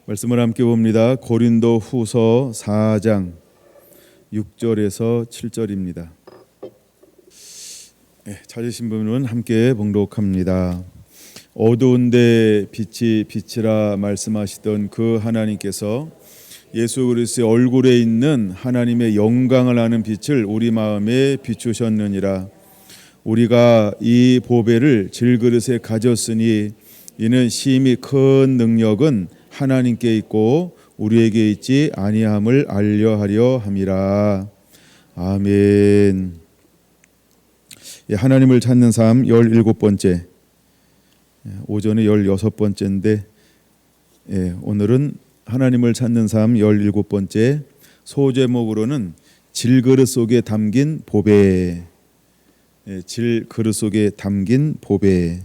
말씀을 함께 봅니다. 고린도 후서 4장 6절에서 7절입니다. 찾으신 분은 함께 봉독합니다. 어두운데 빛이 빛이라 말씀하시던 그 하나님께서 예수 그리스도의 얼굴에 있는 하나님의 영광을 아는 빛을 우리 마음에 비추셨느니라. 우리가 이 보배를 질그릇에 가졌으니 이는 심히 큰 능력은 하나님께 있고 우리에게 있지 아니함을 알려하려 함이라. 아멘. 하나님을 찾는 삶 17번째, 오전에 16번째인데 오늘은 하나님을 찾는 삶 17번째, 소제목으로는 질그릇 속에 담긴 보배. 질그릇 속에 담긴 보배.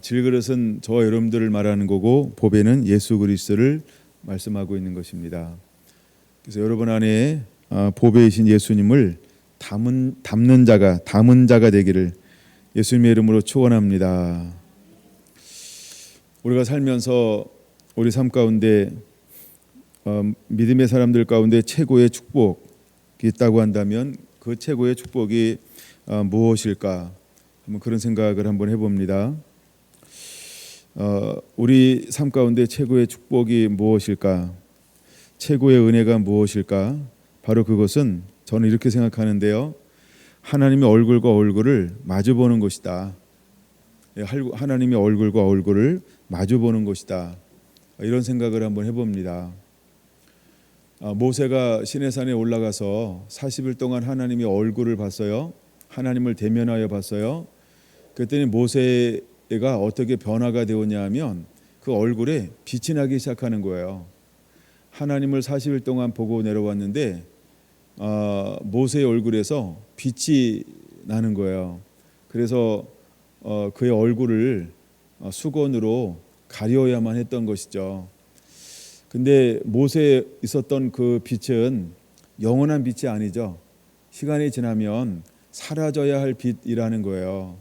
질그릇은 저와 여러분들을 말하는 거고, 보배는 예수 그리스도를 말씀하고 있는 것입니다. 그래서 여러분 안에 보배이신 예수님을 담는 자가 되기를 예수님의 이름으로 축원합니다. 우리가 살면서 우리 삶 가운데 믿음의 사람들 가운데 최고의 축복이 있다고 한다면 그 최고의 축복이 무엇일까? 한번 그런 생각을 한번 해봅니다. 우리 삶 가운데 최고의 축복이 무엇일까? 최고의 은혜가 무엇일까? 바로 그것은 저는 이렇게 생각하는데요. 하나님의 얼굴과 얼굴을 마주보는 것이다. 하나님의 얼굴과 얼굴을 마주보는 것이다. 이런 생각을 한번 해봅니다. 모세가 시내산에 올라가서 40일 동안 하나님의 얼굴을 봤어요. 하나님을 대면하여 봤어요. 그랬더니 모세가 어떻게 변화가 되었냐 하면 그 얼굴에 빛이 나기 시작하는 거예요. 하나님을 40일 동안 보고 내려왔는데 모세의 얼굴에서 빛이 나는 거예요. 그래서 그의 얼굴을 수건으로 가려야만 했던 것이죠. 근데 모세에 있었던 그 빛은 영원한 빛이 아니죠. 시간이 지나면 사라져야 할 빛이라는 거예요.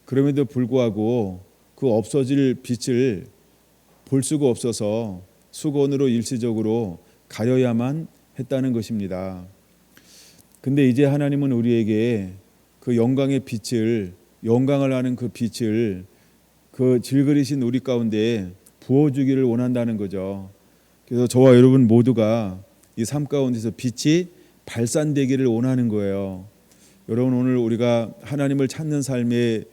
그럼에도 불구하고 그 없어질 빛을 볼 수가 없어서 수건으로 일시적으로 가려야만 했다는 것입니다. 근데 이제 하나님은 우리에게 그 영광의 빛을, 영광을 아는 그 빛을 그 질그릇인 우리 가운데 부어주기를 원한다는 거죠. 그래서 저와 여러분 모두가 이 삶 가운데서 빛이 발산되기를 원하는 거예요. 여러분, 오늘 우리가 하나님을 찾는 삶의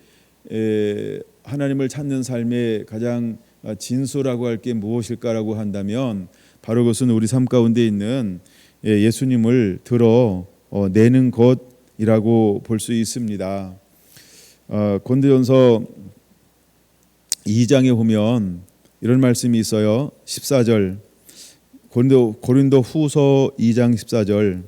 가장 진수라고 할 게 무엇일까라고 한다면 바로 그것은 우리 삶 가운데 있는 예수님을 드러내는 것이라고 볼 수 있습니다. 고린도전서 2장에 보면 이런 말씀이 있어요. 14절, 고린도 후서 2장 14절,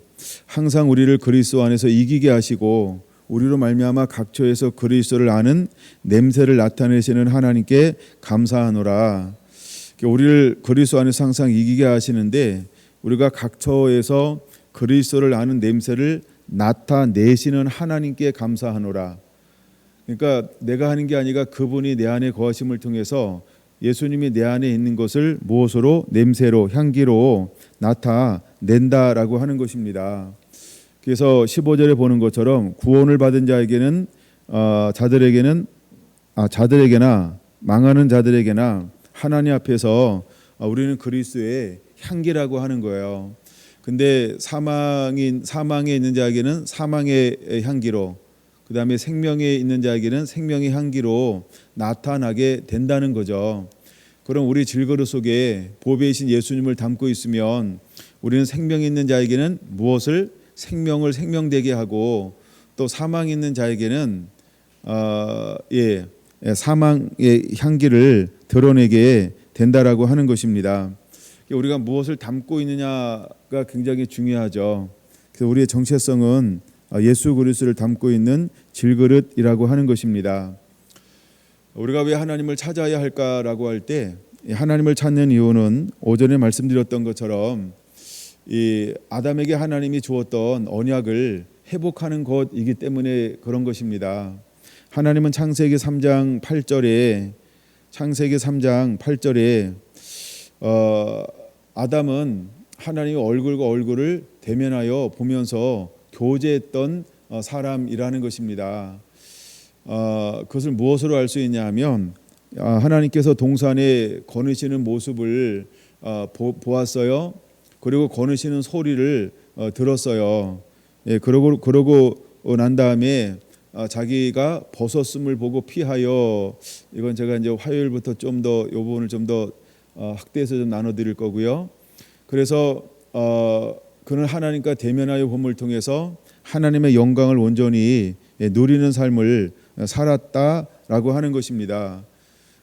항상 우리를 그리스도 안에서 이기게 하시고 우리로 말미암아 각처에서 그리스도를 아는 냄새를 나타내시는 하나님께 감사하노라. 우리를 그리스도 안에서 항상 이기게 하시는데 우리가 각처에서 그리스도를 아는 냄새를 나타내시는 하나님께 감사하노라. 그러니까 내가 하는 게 아니라 그분이 내 안에 거하심을 통해서 예수님이 내 안에 있는 것을 무엇으로? 냄새로, 향기로 나타낸다라고 하는 것입니다. 그래서 15절에 보는 것처럼 구원을 받은 자에게는 자들에게나 망하는 자들에게나 하나님 앞에서 우리는 그리스도의 향기라고 하는 거예요. 근데 사망에 있는 자에게는 사망의 향기로, 그 다음에 생명에 있는 자에게는 생명의 향기로 나타나게 된다는 거죠. 그럼 우리 질그릇 속에 보배이신 예수님을 담고 있으면 우리는 생명이 있는 자에게는 무엇을? 생명을 생명되게 하고, 또 사망이 있는 자에게는 사망의 향기를 드러내게 된다라고 하는 것입니다. 우리가 무엇을 담고 있느냐가 굉장히 중요하죠. 그래서 우리의 정체성은 예수 그리스도를 담고 있는 질그릇이라고 하는 것입니다. 우리가 왜 하나님을 찾아야 할까라고 할 때, 하나님을 찾는 이유는 오전에 말씀드렸던 것처럼 이 아담에게 하나님이 주었던 언약을 회복하는 것이기 때문에 그런 것입니다. 하나님은 창세기 3장 8절에 아담은 하나님의 얼굴과 얼굴을 대면하여 보면서 교제했던 사람이라는 것입니다. 그것을 무엇으로 알 수 있냐면 하나님께서 동산에 거느시는 모습을 보았어요. 그리고 거느시는 소리를 들었어요. 예, 그러고 난 다음에 자기가 벗었음을 보고 피하여, 이건 제가 이제 화요일부터 좀 더 이 부분을 좀 더 확대해서 좀 나눠드릴 거고요. 그래서 그는 하나님과 대면하여 봄을 통해서 하나님의 영광을 온전히 누리는 삶을 살았다라고 하는 것입니다.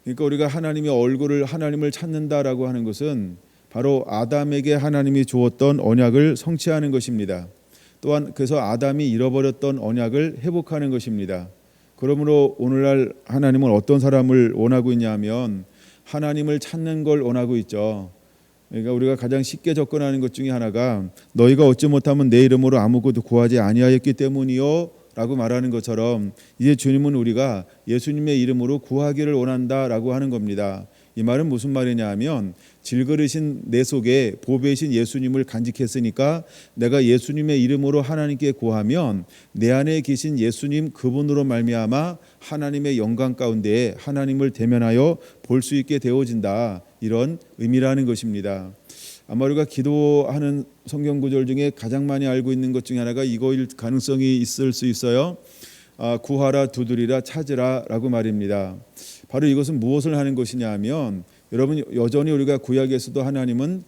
그러니까 우리가 하나님의 얼굴을, 하나님을 찾는다라고 하는 것은 바로 아담에게 하나님이 주었던 언약을 성취하는 것입니다. 또한 그래서 아담이 잃어버렸던 언약을 회복하는 것입니다. 그러므로 오늘날 하나님은 어떤 사람을 원하고 있냐면 하나님을 찾는 걸 원하고 있죠. 그러니까 우리가 가장 쉽게 접근하는 것 중에 하나가 너희가 얻지 못하면 내 이름으로 아무것도 구하지 아니하였기 때문이요 라고 말하는 것처럼 이제 주님은 우리가 예수님의 이름으로 구하기를 원한다라고 하는 겁니다. 이 말은 무슨 말이냐 하면 질그르신 내 속에 보배이신 예수님을 간직했으니까 내가 예수님의 이름으로 하나님께 구하면 내 안에 계신 예수님 그분으로 말미암아 하나님의 영광 가운데 하나님을 대면하여 볼 수 있게 되어진다, 이런 의미라는 것입니다. 아마 우리가 기도하는 성경 구절 중에 가장 많이 알고 있는 것 중에 하나가 이거일 가능성이 있을 수 있어요. 구하라, 두드리라, 찾으라 라고 말입니다. 바로 이것은 무엇을 하는 것이냐 하면, 여러분 여전히 우리가 구약에서도 하나님은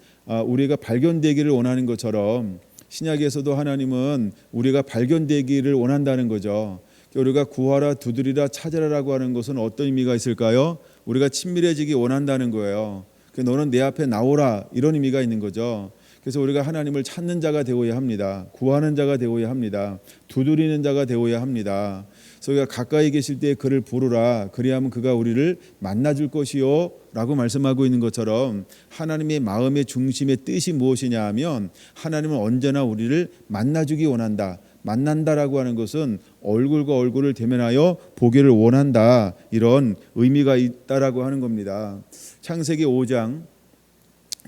우리가 발견되기를 원하는 것처럼 신약에서도 하나님은 우리가 발견되기를 원한다는 거죠. 우리가 구하라, 두드리라, 찾으라라고 하는 것은 어떤 의미가 있을까요? 우리가 친밀해지기 원한다는 거예요. 너는 내 앞에 나오라, 이런 의미가 있는 거죠. 그래서 우리가 하나님을 찾는 자가 되어야 합니다. 구하는 자가 되어야 합니다. 두드리는 자가 되어야 합니다. 그래서 우리가 가까이 계실 때 그를 부르라, 그리하면 그가 우리를 만나줄 것이요 라고 말씀하고 있는 것처럼 하나님의 마음의 중심의 뜻이 무엇이냐 하면 하나님은 언제나 우리를 만나주기 원한다. 만난다라고 하는 것은 얼굴과 얼굴을 대면하여 보기를 원한다, 이런 의미가 있다라고 하는 겁니다. 창세기 5장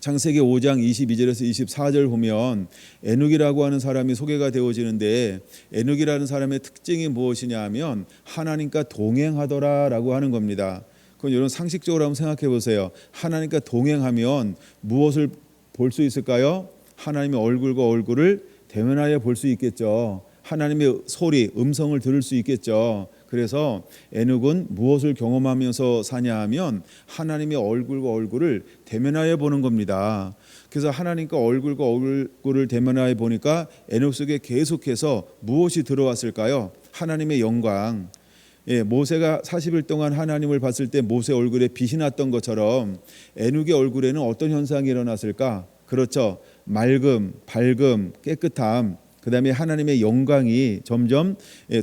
22절에서 24절 보면 에녹이라고 하는 사람이 소개가 되어지는데, 에녹이라는 사람의 특징이 무엇이냐 하면 하나님과 동행하더라라고 하는 겁니다. 그럼 여러분 상식적으로 한번 생각해 보세요. 하나님과 동행하면 무엇을 볼 수 있을까요? 하나님의 얼굴과 얼굴을 대면하여 볼 수 있겠죠. 하나님의 소리, 음성을 들을 수 있겠죠. 그래서 에녹은 무엇을 경험하면서 사냐 하면 하나님의 얼굴과 얼굴을 대면하여 보는 겁니다. 그래서 하나님과 얼굴과 얼굴을 대면하여 보니까 에녹 속에 계속해서 무엇이 들어왔을까요? 하나님의 영광. 모세가 40일 동안 하나님을 봤을 때 모세 얼굴에 빛이 났던 것처럼 에녹의 얼굴에는 어떤 현상이 일어났을까? 그렇죠. 맑음, 밝음, 깨끗함, 그 다음에 하나님의 영광이 점점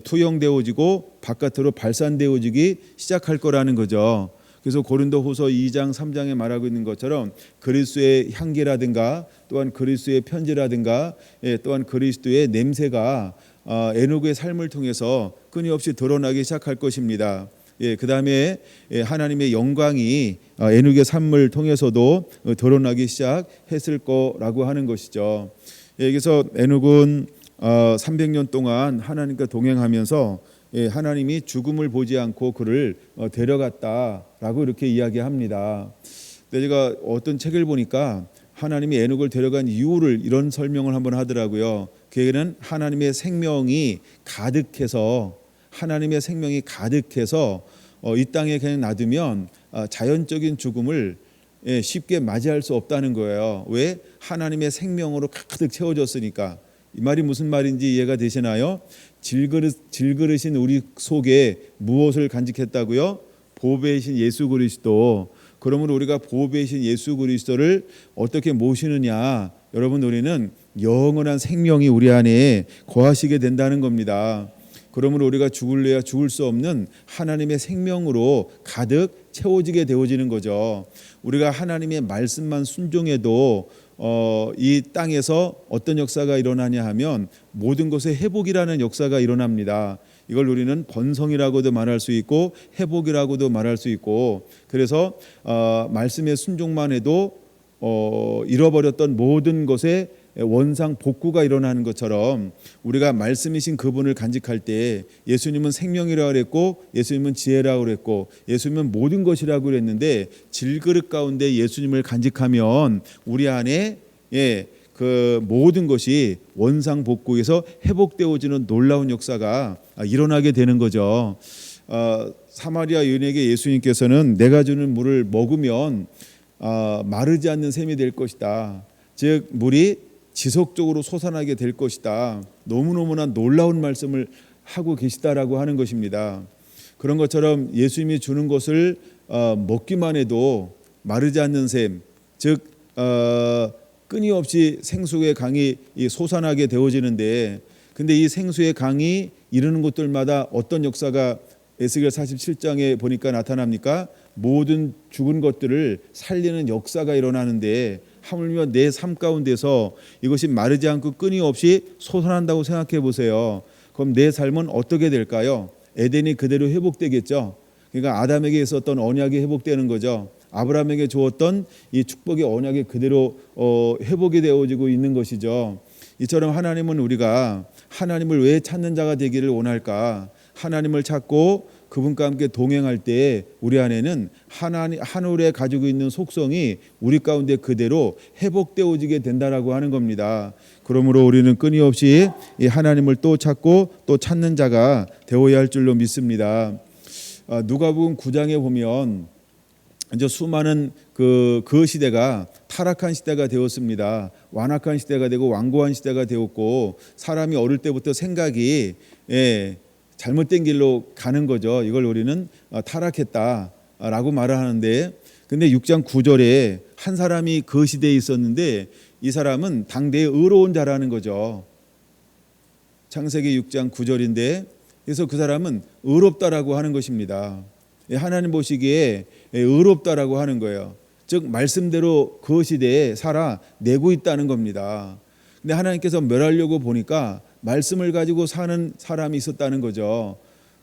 투영되어지고 바깥으로 발산되어지기 시작할 거라는 거죠. 그래서 고린도후서 2장 3장에 말하고 있는 것처럼 그리스도의 향기라든가 또한 그리스도의 편지라든가 또한 그리스도의 냄새가 에녹의 삶을 통해서 끊임없이 드러나기 시작할 것입니다. 그 다음에 하나님의 영광이 에녹의 삶을 통해서도 드러나기 시작했을 거라고 하는 것이죠. 그래서 에녹은 300년 동안 하나님과 동행하면서 하나님이 죽음을 보지 않고 그를 데려갔다라고 이렇게 이야기합니다. 근데 제가 어떤 책을 보니까 하나님이 에녹을 데려간 이유를 이런 설명을 한번 하더라고요. 그에게는 하나님의 생명이 가득해서 이 땅에 그냥 놔두면 자연적인 죽음을 쉽게 맞이할 수 없다는 거예요. 왜? 하나님의 생명으로 가득 채워졌으니까. 이 말이 무슨 말인지 이해가 되시나요? 질그릇인 우리 속에 무엇을 간직했다고요? 보배이신 예수 그리스도. 그러므로 우리가 보배이신 예수 그리스도를 어떻게 모시느냐? 여러분, 우리는 영원한 생명이 우리 안에 거하시게 된다는 겁니다. 그러므로 우리가 죽을래야 죽을 수 없는 하나님의 생명으로 가득 채워지게 되어지는 거죠. 우리가 하나님의 말씀만 순종해도 이 땅에서 어떤 역사가 일어나냐 하면 모든 것의 회복이라는 역사가 일어납니다. 이걸 우리는 번성이라고도 말할 수 있고 회복이라고도 말할 수 있고, 그래서 말씀의 순종만 해도 잃어버렸던 모든 것에 원상 복구가 일어나는 것처럼 우리가 말씀이신 그분을 간직할 때 예수님은 생명이라고 그랬고 예수님은 지혜라고 그랬고 예수님은 모든 것이라고 그랬는데 질그릇 가운데 예수님을 간직하면 우리 안에 그 모든 것이 원상 복구에서 회복되어지는 놀라운 역사가 일어나게 되는 거죠. 사마리아 여인에게 예수님께서는 내가 주는 물을 먹으면 마르지 않는 샘이 될 것이다. 즉 물이 지속적으로 솟아나게 될 것이다. 너무너무나 놀라운 말씀을 하고 계시다라고 하는 것입니다. 그런 것처럼 예수님이 주는 것을 먹기만 해도 마르지 않는 샘, 즉 끊임없이 생수의 강이 솟아나게 되어지는데, 근데 이 생수의 강이 이르는 곳들마다 어떤 역사가 에스겔 47장에 보니까 나타납니까? 모든 죽은 것들을 살리는 역사가 일어나는데, 하물며 내 삶 가운데서 이것이 마르지 않고 끊임없이 솟아난다고 생각해 보세요. 그럼 내 삶은 어떻게 될까요? 에덴이 그대로 회복되겠죠. 그러니까 아담에게 있었던 언약이 회복되는 거죠. 아브라함에게 주었던 이 축복의 언약이 그대로 회복이 되어지고 있는 것이죠. 이처럼 하나님은 우리가 하나님을 왜 찾는 자가 되기를 원할까? 하나님을 찾고 그분과 함께 동행할 때 우리 안에는 하늘에 가지고 있는 속성이 우리 가운데 그대로 회복되어지게 된다라고 하는 겁니다. 그러므로 우리는 끊임없이 이 하나님을 또 찾고 또 찾는 자가 되어야 할 줄로 믿습니다. 누가복음 9장에 보면 이제 수많은 그 시대가 타락한 시대가 되었습니다. 완악한 시대가 되고 완고한 시대가 되었고, 사람이 어릴 때부터 생각이 잘못된 길로 가는 거죠. 이걸 우리는 타락했다라고 말을 하는데, 근데 6장 9절에 한 사람이 그 시대에 있었는데 이 사람은 당대의 의로운 자라는 거죠. 창세기 6장 9절인데, 그래서 그 사람은 의롭다라고 하는 것입니다. 하나님 보시기에 의롭다라고 하는 거예요. 즉 말씀대로 그 시대에 살아내고 있다는 겁니다. 근데 하나님께서 멸하려고 보니까 말씀을 가지고 사는 사람이 있었다는 거죠.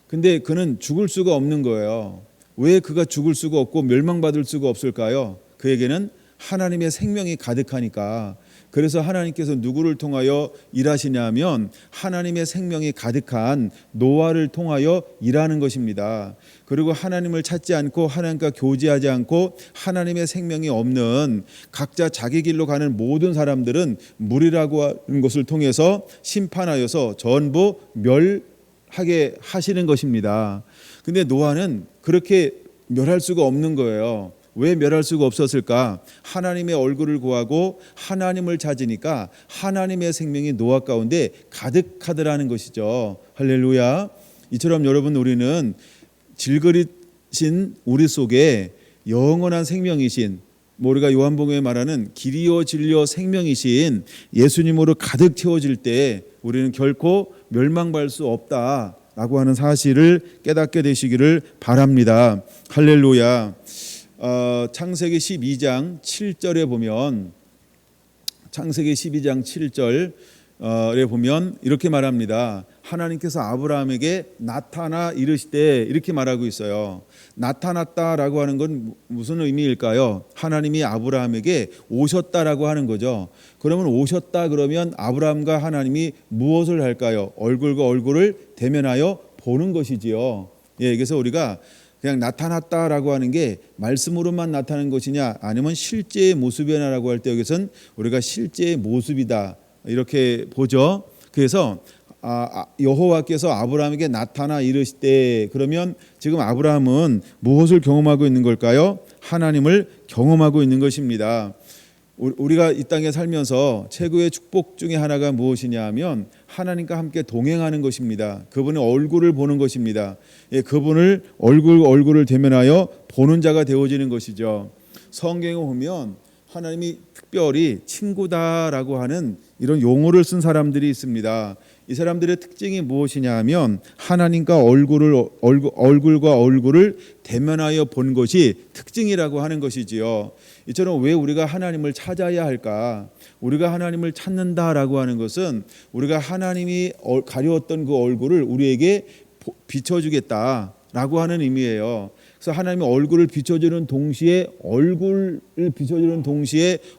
근데 그는 죽을 수가 없는 거예요. 왜 그가 죽을 수가 없고 멸망받을 수가 없을까요? 그에게는 하나님의 생명이 가득하니까. 그래서 하나님께서 누구를 통하여 일하시냐면 하나님의 생명이 가득한 노아를 통하여 일하는 것입니다. 그리고 하나님을 찾지 않고 하나님과 교제하지 않고 하나님의 생명이 없는 각자 자기 길로 가는 모든 사람들은 물이라고 하는 것을 통해서 심판하여서 전부 멸하게 하시는 것입니다. 근데 노아는 그렇게 멸할 수가 없는 거예요. 왜 멸할 수가 없었을까? 하나님의 얼굴을 구하고 하나님을 찾으니까 하나님의 생명이 노아 가운데 가득하더라는 것이죠. 할렐루야. 이처럼 여러분, 우리는 질그릇인 우리 속에 영원한 생명이신, 우리가 요한복음에 말하는 길이요 진리요 생명이신 예수님으로 가득 채워질 때 우리는 결코 멸망받을 수 없다라고 하는 사실을 깨닫게 되시기를 바랍니다. 할렐루야. 창세기 12장 7절에 보면, 창세기 12장 7절에 보면 이렇게 말합니다. 하나님께서 아브라함에게 나타나 이르시되, 이렇게 말하고 있어요. 나타났다라고 하는 건 무슨 의미일까요? 하나님이 아브라함에게 오셨다라고 하는 거죠. 그러면 오셨다 그러면 아브라함과 하나님이 무엇을 할까요? 얼굴과 얼굴을 대면하여 보는 것이지요. 그래서 우리가 그냥 나타났다라고 하는 게 말씀으로만 나타나는 것이냐, 아니면 실제의 모습이냐라고 할 때 여기서는 우리가 실제의 모습이다 이렇게 보죠. 그래서 여호와께서 아브라함에게 나타나 이르시되, 그러면 지금 아브라함은 무엇을 경험하고 있는 걸까요? 하나님을 경험하고 있는 것입니다. 우리가 이 땅에 살면서 최고의 축복 중에 하나가 무엇이냐 하면 하나님과 함께 동행하는 것입니다. 그분의 얼굴을 보는 것입니다. 그분을 얼굴을 대면하여 보는 자가 되어지는 것이죠. 성경에 보면 하나님이 특별히 친구다라고 하는 이런 용어를 쓴 사람들이 있습니다. 이 사람들의 특징이 무엇이냐 하면 하나님과 얼굴과 얼굴을 대면하여 본 것이 특징이라고 하는 것이지요. 이처럼 왜 우리가 하나님을 찾아야 할까? 우리가 하나님을 찾는다라고 하는 것은 우리가 하나님이 가려웠던 그 얼굴을 우리에게 비춰주겠다. 라고 하는 의미예요. 그래서 하나님의 얼굴을 비춰주는 동시에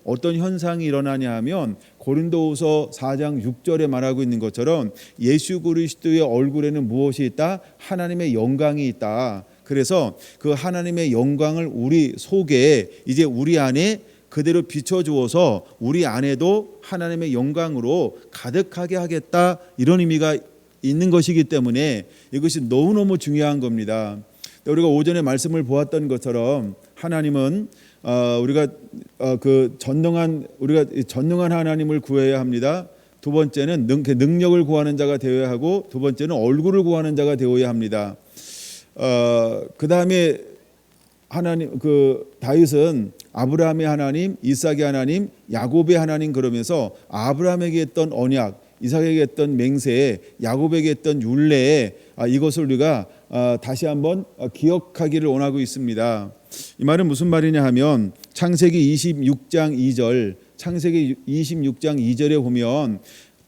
어떤 현상이 일어나냐 하면 고린도후서 4장 6절에 말하고 있는 것처럼 예수 그리스도의 얼굴에는 무엇이 있다? 하나님의 영광이 있다. 그래서 그 하나님의 영광을 우리 속에 이제 우리 안에 그대로 비춰주어서 우리 안에도 하나님의 영광으로 가득하게 하겠다, 이런 의미가 있는 것이기 때문에 이것이 너무너무 중요한 겁니다. 우리가 오전에 말씀을 보았던 것처럼 하나님은 우리가 전능한 하나님을 구해야 합니다. 두 번째는 능력을 구하는 자가 되어야 하고, 두 번째는 얼굴을 구하는 자가 되어야 합니다. 그 다음에 다윗은 아브라함의 하나님, 이삭의 하나님, 야곱의 하나님 그러면서 아브라함에게 했던 언약, 이삭에게 했던 맹세, 야곱에게 했던 율례, 이것을 우리가 다시 한번 기억하기를 원하고 있습니다. 이 말은 무슨 말이냐 하면 창세기 26장 2절에 보면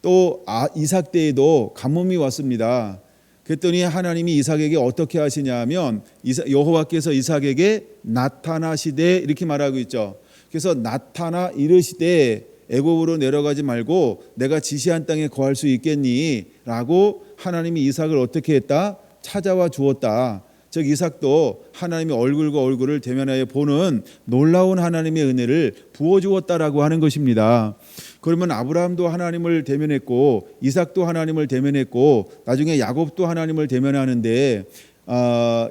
또 이삭 때에도 가뭄이 왔습니다. 그랬더니 하나님이 이삭에게 어떻게 하시냐 하면 여호와께서 이삭에게 나타나시되 이렇게 말하고 있죠. 그래서 나타나 이르시되 애굽으로 내려가지 말고 내가 지시한 땅에 거할 수 있겠니? 라고 하나님이 이삭을 어떻게 했다? 찾아와 주었다. 즉 이삭도 하나님의 얼굴과 얼굴을 대면하여 보는 놀라운 하나님의 은혜를 부어주었다라고 하는 것입니다. 그러면 아브라함도 하나님을 대면했고, 이삭도 하나님을 대면했고, 나중에 야곱도 하나님을 대면하는데,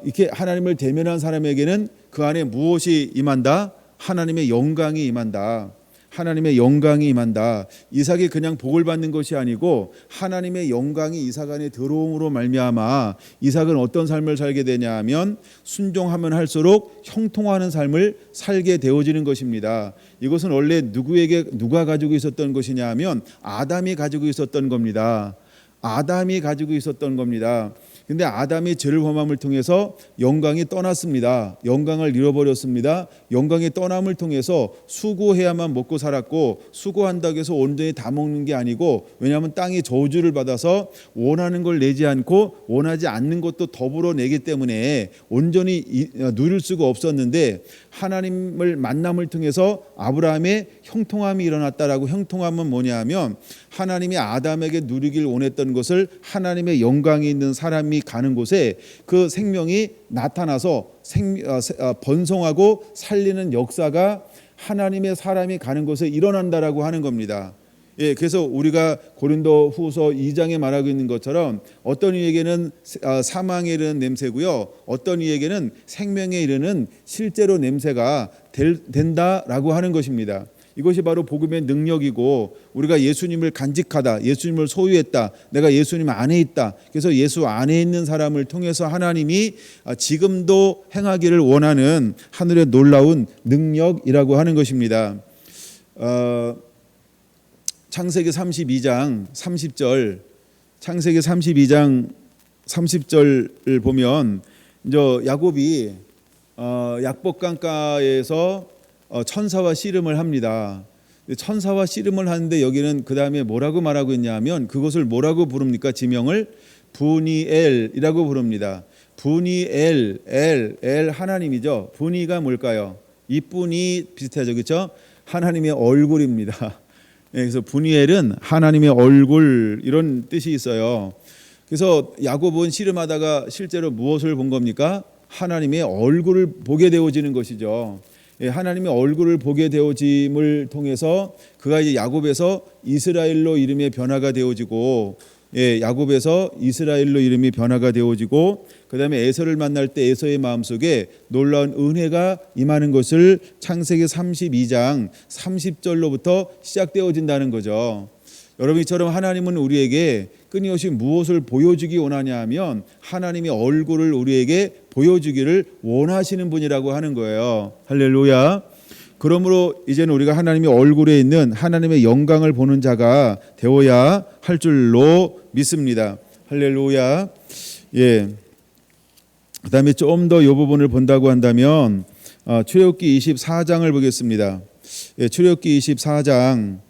이렇게 하나님을 대면한 사람에게는 그 안에 무엇이 임한다? 하나님의 영광이 임한다. 하나님의 영광이 임한다. 이삭이 그냥 복을 받는 것이 아니고 하나님의 영광이 이삭 안에 들어옴으로 말미암아 이삭은 어떤 삶을 살게 되냐 하면 순종하면 할수록 형통하는 삶을 살게 되어지는 것입니다. 이것은 원래 누가 가지고 있었던 것이냐 하면 아담이 가지고 있었던 겁니다. 아담이 가지고 있었던 겁니다. 근데 아담이 죄를 범함을 통해서 영광이 떠났습니다. 영광을 잃어버렸습니다. 영광이 떠남을 통해서 수고해야만 먹고 살았고, 수고한다고 해서 온전히 다 먹는 게 아니고, 왜냐하면 땅이 저주를 받아서 원하는 걸 내지 않고 원하지 않는 것도 더불어 내기 때문에 온전히 누릴 수가 없었는데, 하나님을 만남을 통해서 아브라함의 형통함이 일어났다라고. 형통함은 뭐냐 하면 하나님이 아담에게 누리길 원했던 것을 하나님의 영광이 있는 사람이 가는 곳에 그 생명이 나타나서 번성하고 살리는 역사가 하나님의 사람이 가는 곳에 일어난다라고 하는 겁니다. 예, 그래서 우리가 고린도 후서 2장에 말하고 있는 것처럼 어떤 이에게는 사망에 이르는 냄새고요, 어떤 이에게는 생명에 이르는 실제로 냄새가 된다라고 하는 것입니다. 이것이 바로 복음의 능력이고, 우리가 예수님을 간직하다, 예수님을 소유했다, 내가 예수님 안에 있다, 그래서 예수 안에 있는 사람을 통해서 하나님이 지금도 행하기를 원하는 하늘의 놀라운 능력이라고 하는 것입니다. 창세기 32장 30절, 창세기 32장 30절을 보면 이제 야곱이 약복강가에서 천사와 씨름을 합니다. 천사와 씨름을 하는데 여기는 그 다음에 뭐라고 말하고 있냐면 그것을 뭐라고 부릅니까? 지명을 브니엘이라고 부릅니다. 브니엘, 엘 하나님이죠. 브니가 뭘까요? 이뿐이 비슷하죠, 그렇죠? 하나님의 얼굴입니다. 그래서 브니엘은 하나님의 얼굴, 이런 뜻이 있어요. 그래서 야곱은 씨름하다가 실제로 무엇을 본 겁니까? 하나님의 얼굴을 보게 되어지는 것이죠. 하나님의 얼굴을 보게 되어짐을 통해서 그가 이제 야곱에서 이스라엘로 이름의 변화가 되어지고, 야곱에서 이스라엘로 이름이 변화가 되어지고, 그 다음에 에서를 만날 때 에서의 마음속에 놀라운 은혜가 임하는 것을 창세기 32장 30절로부터 시작되어진다는 거죠. 여러분, 이처럼 하나님은 우리에게 끊임없이 무엇을 보여주기 원하냐 하면 하나님의 얼굴을 우리에게 보여주기를 원하시는 분이라고 하는 거예요. 할렐루야. 그러므로 이제는 우리가 하나님의 얼굴에 있는 하나님의 영광을 보는 자가 되어야 할 줄로 믿습니다. 할렐루야. 예. 그다음에 좀 더 이 부분을 본다고 한다면 출애굽기 24장을 보겠습니다. 예, 출애굽기 24장.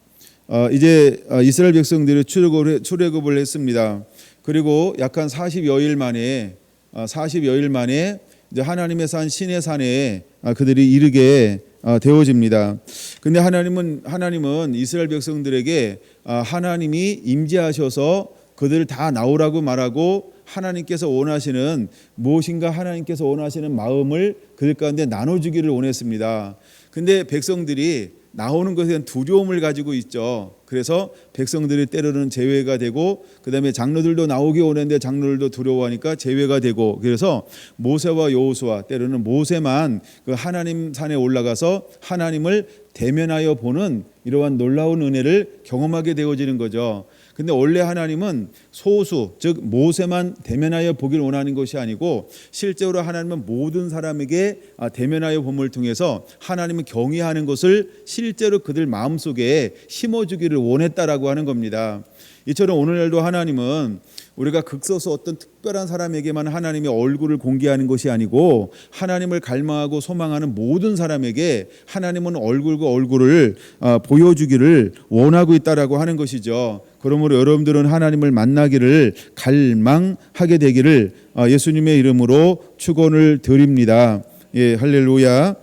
이제 이스라엘 백성들이 출애굽을 했습니다. 그리고 약 한 40여일 만에 40여일 만에 이제 하나님의 산 시내 산에 그들이 이르게 되어집니다. 근데 하나님은 이스라엘 백성들에게 하나님이 임재하셔서 그들을 다 나오라고 말하고 하나님께서 원하시는 무엇인가 하나님께서 원하시는 마음을 그들 가운데 나눠주기를 원했습니다. 근데 백성들이 나오는 것에 대한 두려움을 가지고 있죠. 그래서 백성들이 때로는 제외가 되고 그다음에 장로들도 나오기 원했는데 장로들도 두려워하니까 제외가 되고 그래서 모세와 여호수아 때로는 모세만 그 하나님 산에 올라가서 하나님을 대면하여 보는 이러한 놀라운 은혜를 경험하게 되어지는 거죠. 근데 원래 하나님은 소수 즉 모세만 대면하여 보길 원하는 것이 아니고 실제로 하나님은 모든 사람에게 대면하여 봄을 통해서 하나님을 경외하는 것을 실제로 그들 마음속에 심어주기를 원했다라고 하는 겁니다. 이처럼 오늘날도 하나님은 우리가 극소수 어떤 특별한 사람에게만 하나님의 얼굴을 공개하는 것이 아니고 하나님을 갈망하고 소망하는 모든 사람에게 하나님은 얼굴과 얼굴을 보여주기를 원하고 있다라고 하는 것이죠. 그러므로 여러분들은 하나님을 만나기를 갈망하게 되기를 예수님의 이름으로 축원을 드립니다. 예, 할렐루야.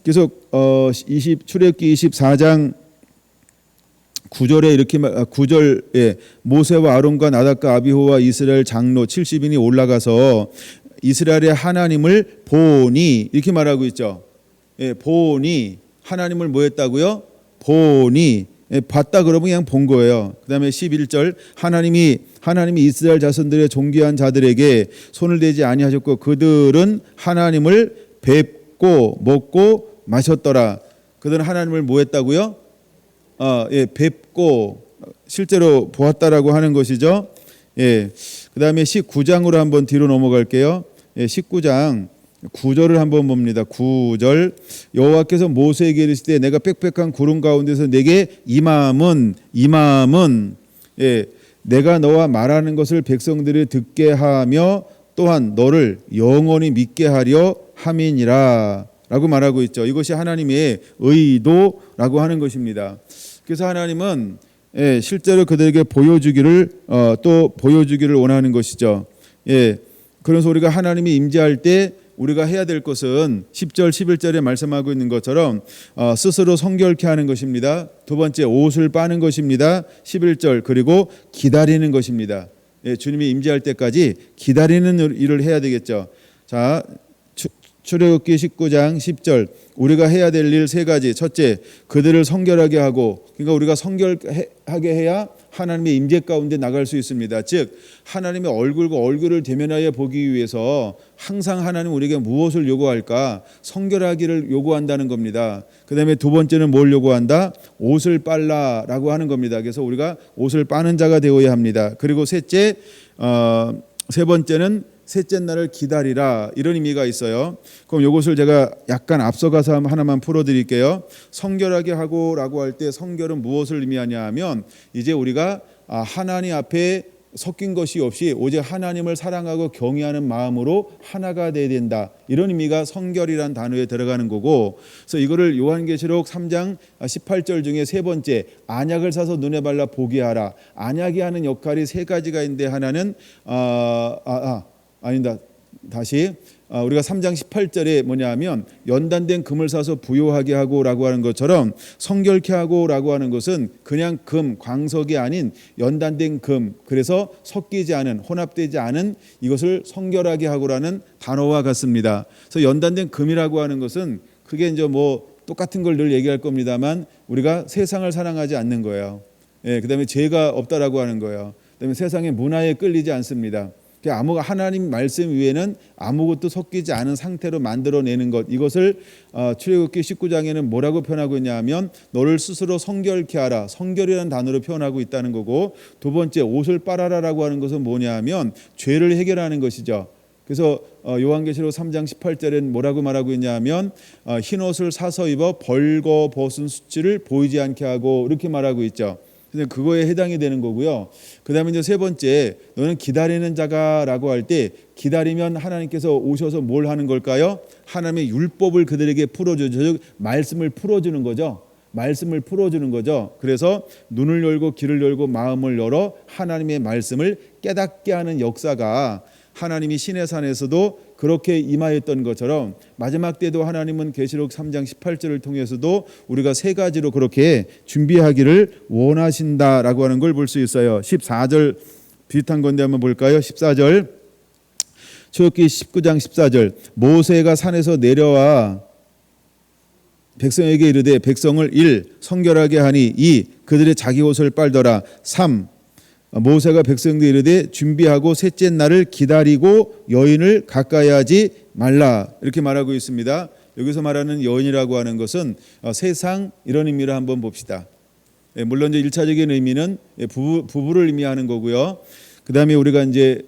그래서 출애굽기 24장 9절에 이렇게 9절에 모세와 아론과 나답과 아비후와 이스라엘 장로 70인이 올라가서 이스라엘의 하나님을 보니 이렇게 말하고 있죠. 예, 보니 하나님을 뭐 했다고요? 보니 봤다 그러면 그냥 본 거예요. 그다음에 11절 하나님이 이스라엘 자손들의 존귀한 자들에게 손을 대지 아니하셨고 그들은 하나님을 뵙고 먹고 마셨더라. 그들은 하나님을 뭐 했다고요? 뵙고 실제로 보았다라고 하는 것이죠. 예. 그다음에 19장으로 한번 뒤로 넘어갈게요. 19장 9절을 한번 봅니다. 9절 여호와께서 모세에게 이르시되 내가 빽빽한 구름 가운데서 내게 임함은 내가 너와 말하는 것을 백성들이 듣게 하며 또한 너를 영원히 믿게 하려 함이니라 라고 말하고 있죠. 이것이 하나님의 의도라고 하는 것입니다. 그래서 하나님은 실제로 그들에게 보여주기를 원하는 것이죠. 그래서 우리가 하나님이 임재할 때 우리가 해야 될 것은 10절 11절에 말씀하고 있는 것처럼 스스로 성결케 하는 것입니다. 두 번째 옷을 빠는 것입니다. 11절 그리고 기다리는 것입니다. 주님이 임재할 때까지 기다리는 일을 해야 되겠죠. 자, 출애굽기 19장 10절 우리가 해야 될 일 세 가지. 첫째, 그들을 성결하게 하고, 그러니까 우리가 성결하게 해야 하나님의 임재 가운데 나갈 수 있습니다. 즉 하나님의 얼굴과 얼굴을 대면하여 보기 위해서 항상 하나님 우리에게 무엇을 요구할까? 성결하기를 요구한다는 겁니다. 그 다음에 두 번째는 뭘 요구한다? 옷을 빨라라고 하는 겁니다. 그래서 우리가 옷을 빠는 자가 되어야 합니다. 그리고 세 번째는 셋째 날을 기다리라, 이런 의미가 있어요. 그럼 이것을 제가 약간 앞서가서 하나만 풀어드릴게요. 성결하게 하고라고 할 때 성결은 무엇을 의미하냐 하면 이제 우리가 하나님 앞에 섞인 것이 없이 오직 하나님을 사랑하고 경외하는 마음으로 하나가 되어야 된다, 이런 의미가 성결이란 단어에 들어가는 거고, 그래서 이거를 요한계시록 3장 18절 중에 세 번째, 안약을 사서 눈에 발라 보게 하라. 안약이 하는 역할이 세 가지가 있는데 하나는 우리가 3장 18절에 뭐냐 하면 연단된 금을 사서 부요하게 하고라고 하는 것처럼 성결케 하고라고 하는 것은 그냥 금, 광석이 아닌 연단된 금, 그래서 섞이지 않은, 혼합되지 않은 이것을 성결하게 하고라는 단어와 같습니다. 그래서 연단된 금이라고 하는 것은 그게 이제 뭐 똑같은 걸 늘 얘기할 겁니다만 우리가 세상을 사랑하지 않는 거예요. 그다음에 죄가 없다라고 하는 거예요. 그다음에 세상의 문화에 끌리지 않습니다. 하나님 말씀 위에는 아무것도 섞이지 않은 상태로 만들어내는 것, 이것을 출애굽기 19장에는 뭐라고 표현하고 있냐면 너를 스스로 성결케 하라, 성결이라는 단어로 표현하고 있다는 거고, 두 번째 옷을 빨아라라고 하는 것은 뭐냐면 죄를 해결하는 것이죠. 그래서 요한계시록 3장 18절엔 뭐라고 말하고 있냐면 흰옷을 사서 입어 벌거벗은 수치를 보이지 않게 하고, 이렇게 말하고 있죠. 그거에 해당이 되는 거고요. 그 다음에 이제 세 번째, 너는 기다리는 자가라고 할 때 기다리면 하나님께서 오셔서 뭘 하는 걸까요? 하나님의 율법을 그들에게 풀어주죠. 즉 말씀을 풀어주는 거죠. 말씀을 풀어주는 거죠. 그래서 눈을 열고 귀를 열고 마음을 열어 하나님의 말씀을 깨닫게 하는 역사가 하나님이 시내산에서도 그렇게 임하였던 것처럼 마지막 때도 하나님은 계시록 3장 18절을 통해서도 우리가 세 가지로 그렇게 준비하기를 원하신다라고 하는 걸 볼 수 있어요. 14절 비슷한 건데 한번 볼까요? 14절 출애굽기 19장 14절 모세가 산에서 내려와 백성에게 이르되 백성을 1. 성결하게 하니 2. 그들의 자기 옷을 빨더라 3. 모세가 백성들에게 이르되 준비하고 셋째 날을 기다리고 여인을 가까이 하지 말라 이렇게 말하고 있습니다. 여기서 말하는 여인이라고 하는 것은 세상 이런 의미를 한번 봅시다. 물론 이제 1차적인 의미는 부부를 의미하는 거고요. 그다음에 우리가 이제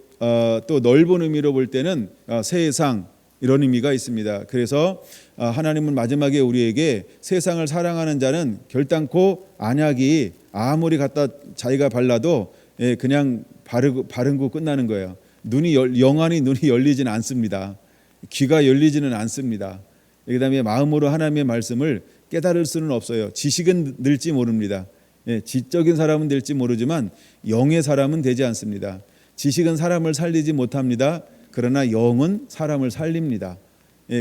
또 넓은 의미로 볼 때는 세상 이런 의미가 있습니다. 그래서 하나님은 마지막에 우리에게 세상을 사랑하는 자는 결단코 안약이 아무리 갖다 자기가 발라도 그냥 바르고 끝나는 거예요. 영안이 눈이 열리지는 않습니다. 귀가 열리지는 않습니다. 그다음에 마음으로 하나님의 말씀을 깨달을 수는 없어요. 지식은 늘지 모릅니다. 지적인 사람은 될지 모르지만 영의 사람은 되지 않습니다. 지식은 사람을 살리지 못합니다. 그러나 영은 사람을 살립니다.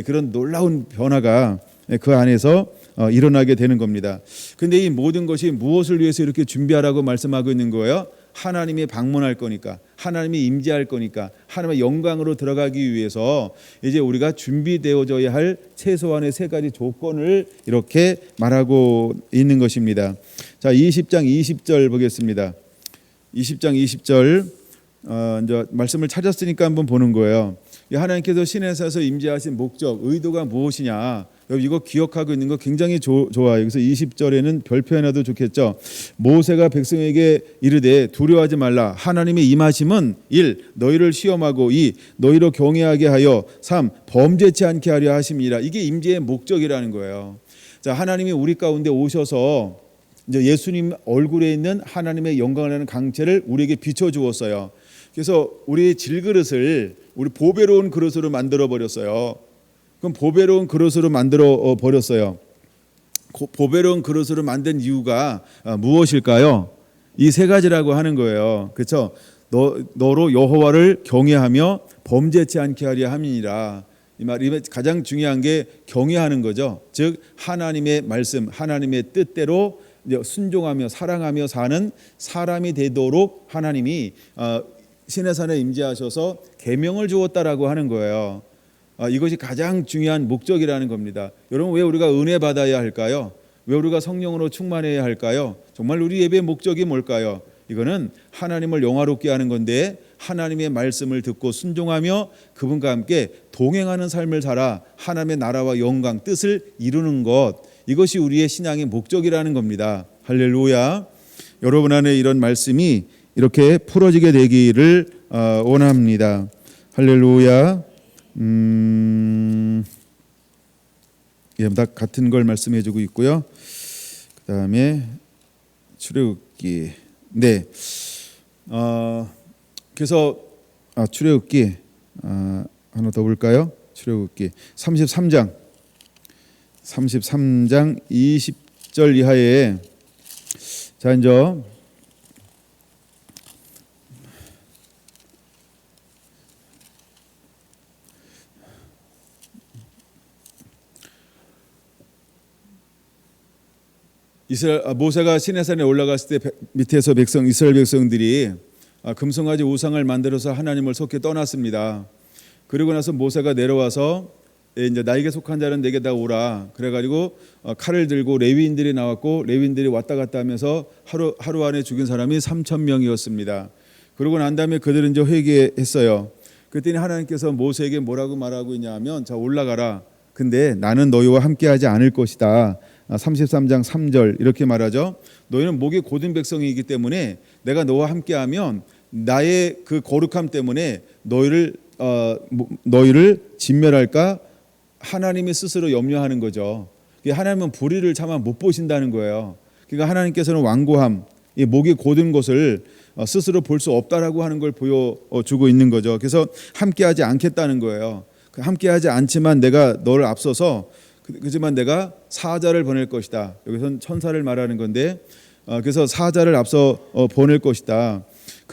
그런 놀라운 변화가 그 안에서 일어나게 되는 겁니다. 근데 이 모든 것이 무엇을 위해서 이렇게 준비하라고 말씀하고 있는 거예요? 하나님이 방문할 거니까, 하나님이 임재할 거니까, 하나님의 영광으로 들어가기 위해서 이제 우리가 준비되어져야 할 최소한의 세 가지 조건을 이렇게 말하고 있는 것입니다. 자, 20장 20절 보겠습니다. 20장 20절 이제 말씀을 찾았으니까 한번 보는 거예요. 하나님께서 시내산에서 임재하신 목적, 의도가 무엇이냐? 이거 기억하고 있는 거 굉장히 좋아요. 그래서 20절에는 별표 하나도 좋겠죠. 모세가 백성에게 이르되 두려워하지 말라. 하나님의 임하심은 1. 너희를 시험하고 2. 너희로 경외하게 하여 3. 범죄치 않게 하려 하심이라. 이게 임재의 목적이라는 거예요. 자, 하나님이 우리 가운데 오셔서 이제 예수님 얼굴에 있는 하나님의 영광을 하는 강체를 우리에게 비춰 주었어요. 그래서 우리의 질그릇을 우리 보배로운 그릇으로 만들어 버렸어요. 그럼 보배로운 그릇으로 만들어 버렸어요. 보배로운 그릇으로 만든 이유가 무엇일까요? 이 세 가지라고 하는 거예요. 그렇죠? 너로 여호와를 경외하며 범죄치 않게 하려 함이니라. 이 말이 가장 중요한 게 경외하는 거죠. 즉 하나님의 말씀, 하나님의 뜻대로 순종하며 사랑하며 사는 사람이 되도록 하나님이 시내산에 임재하셔서 계명을 주었다라고 하는 거예요. 이것이 가장 중요한 목적이라는 겁니다. 여러분, 왜 우리가 은혜 받아야 할까요? 왜 우리가 성령으로 충만해야 할까요? 정말 우리 예배의 목적이 뭘까요? 이거는 하나님을 영화롭게 하는 건데 하나님의 말씀을 듣고 순종하며 그분과 함께 동행하는 삶을 살아 하나님의 나라와 영광, 뜻을 이루는 것, 이것이 우리의 신앙의 목적이라는 겁니다. 할렐루야. 여러분 안에 이런 말씀이 이렇게 풀어지게 되기를 원합니다. 할렐루야. 다 같은 걸 말씀해주고 있고요. 그 다음에 출애굽기. 네. 그래서 출애굽기 하나 더 볼까요? 출애굽기 33장 20절 이하에 자 이제 모세가 시내산에 올라갔을 때 밑에서 이스라엘 백성들이 금송아지 우상을 만들어서 하나님을 속게 떠났습니다. 그리고 나서 모세가 내려와서 이제 나에게 속한 자는 내게 다 오라. 그래가지고 칼을 들고 레위인들이 나왔고 레위인들이 왔다 갔다 하면서 하루 안에 죽인 사람이 3,000명이었습니다. 그러고 난 다음에 그들은 이제 회개했어요. 그랬더니 하나님께서 모세에게 뭐라고 말하고 있냐면 자 올라가라. 근데 나는 너희와 함께하지 않을 것이다. 33장 3절 이렇게 말하죠. 너희는 목이 곧은 백성이기 때문에 내가 너와 함께하면 나의 그 거룩함 때문에 너희를 진멸할까 하나님이 스스로 염려하는 거죠. 하나님은 불의를 차마 못 보신다는 거예요. 그러니까 하나님께서는 완고함, 이 목이 곧은 것을 스스로 볼 수 없다라고 하는 걸 보여주고 있는 거죠. 그래서 함께하지 않겠다는 거예요. 함께하지 않지만 내가 너를 앞서서 그지만 내가 사자를 보낼 것이다. 여기서는 천사를 말하는 건데 그래서 사자를 앞서 보낼 것이다.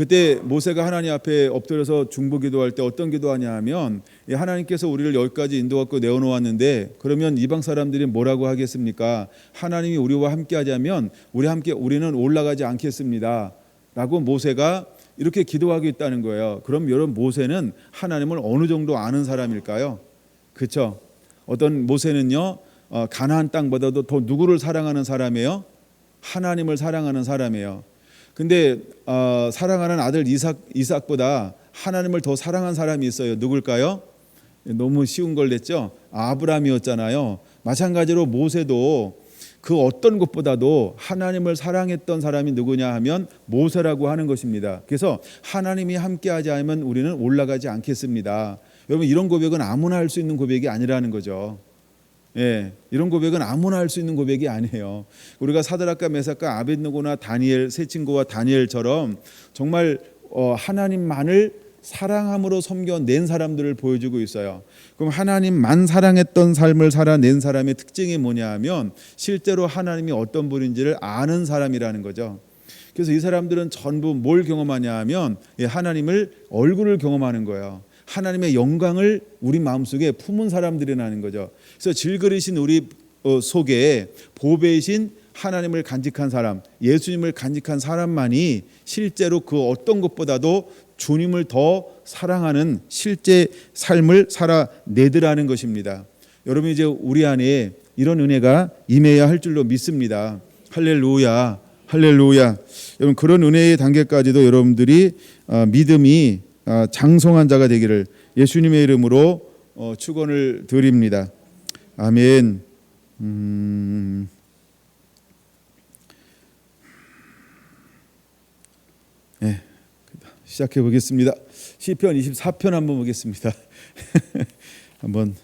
그때 모세가 하나님 앞에 엎드려서 중보기도할 때 어떤 기도하냐 하면 하나님께서 우리를 여기까지 인도갖고 내어놓았는데 그러면 이방 사람들이 뭐라고 하겠습니까? 하나님이 우리와 함께하자면 우리는 올라가지 않겠습니다 라고 모세가 이렇게 기도하고 있다는 거예요. 그럼 여러분, 모세는 하나님을 어느 정도 아는 사람일까요? 그렇죠? 어떤 모세는요, 가나안 땅보다도 더 누구를 사랑하는 사람이에요? 하나님을 사랑하는 사람이에요. 근데 사랑하는 아들 이삭보다 하나님을 더 사랑한 사람이 있어요. 누굴까요? 너무 쉬운 걸 냈죠. 아브라함이었잖아요. 마찬가지로 모세도 그 어떤 것보다도 하나님을 사랑했던 사람이 누구냐 하면 모세라고 하는 것입니다. 그래서 하나님이 함께하지 않으면 우리는 올라가지 않겠습니다. 여러분, 이런 고백은 아무나 할 수 있는 고백이 아니라는 거죠. 예, 이런 고백은 아무나 할 수 있는 고백이 아니에요. 우리가 사드락과 메삭과 아벳느고나 다니엘, 세 친구와 다니엘처럼 정말 하나님만을 사랑함으로 섬겨낸 사람들을 보여주고 있어요. 그럼 하나님만 사랑했던 삶을 살아낸 사람의 특징이 뭐냐 하면 실제로 하나님이 어떤 분인지를 아는 사람이라는 거죠. 그래서 이 사람들은 전부 뭘 경험하냐 하면 하나님을 얼굴을 경험하는 거예요. 하나님의 영광을 우리 마음속에 품은 사람들이라는 거죠. 그래서 질그리신 우리 속에 보배이신 하나님을 간직한 사람, 예수님을 간직한 사람만이 실제로 그 어떤 것보다도 주님을 더 사랑하는 실제 삶을 살아내더라는 것입니다. 여러분, 이제 우리 안에 이런 은혜가 임해야 할 줄로 믿습니다. 할렐루야, 할렐루야. 여러분, 그런 은혜의 단계까지도 여러분들이 믿음이 장성한 자가 되기를 예수님의 이름으로 축원을 드립니다. 아멘. 네, 시작해 보겠습니다. 시편 24편 한번 보겠습니다. 한번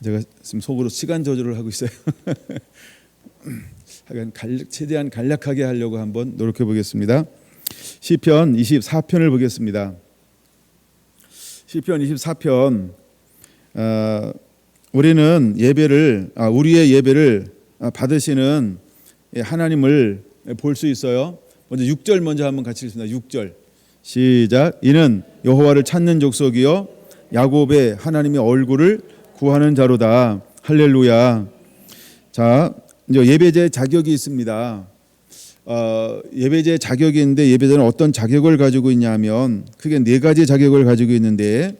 제가 지금 속으로 시간 조절을 하고 있어요. 최대한 간략하게 하려고 한번 노력해 보겠습니다. 시편 24편을 보겠습니다. 시편 24편, 우리는 우리의 예배를 받으시는 하나님을 볼 수 있어요. 먼저 6절 먼저 한번 같이 읽습니다. 6절 시작. 이는 여호와를 찾는 족속이요 야곱의 하나님의 얼굴을 구하는 자로다. 할렐루야. 자, 이제 예배자의 자격이 있습니다. 예배자의 자격이 있는데 예배자는 어떤 자격을 가지고 있냐면 크게 네 가지 자격을 가지고 있는데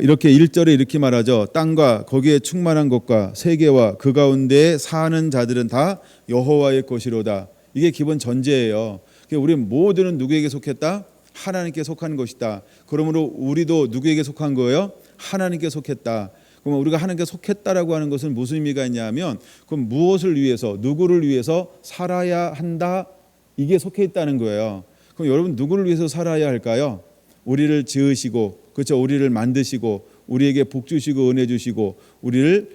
이렇게 1절에 이렇게 말하죠. 땅과 거기에 충만한 것과 세계와 그 가운데 사는 자들은 다 여호와의 것이로다. 이게 기본 전제예요. 우리 모두는 누구에게 속했다? 하나님께 속한 것이다. 그러므로 우리도 누구에게 속한 거예요? 하나님께 속했다. 그럼 우리가 하나님께 속했다라고 하는 것은 무슨 의미가 있냐면 그럼 무엇을 위해서, 누구를 위해서 살아야 한다, 이게 속해 있다는 거예요. 그럼 여러분, 누구를 위해서 살아야 할까요? 우리를 지으시고, 그렇죠, 우리를 만드시고 우리에게 복 주시고 은혜 주시고 우리를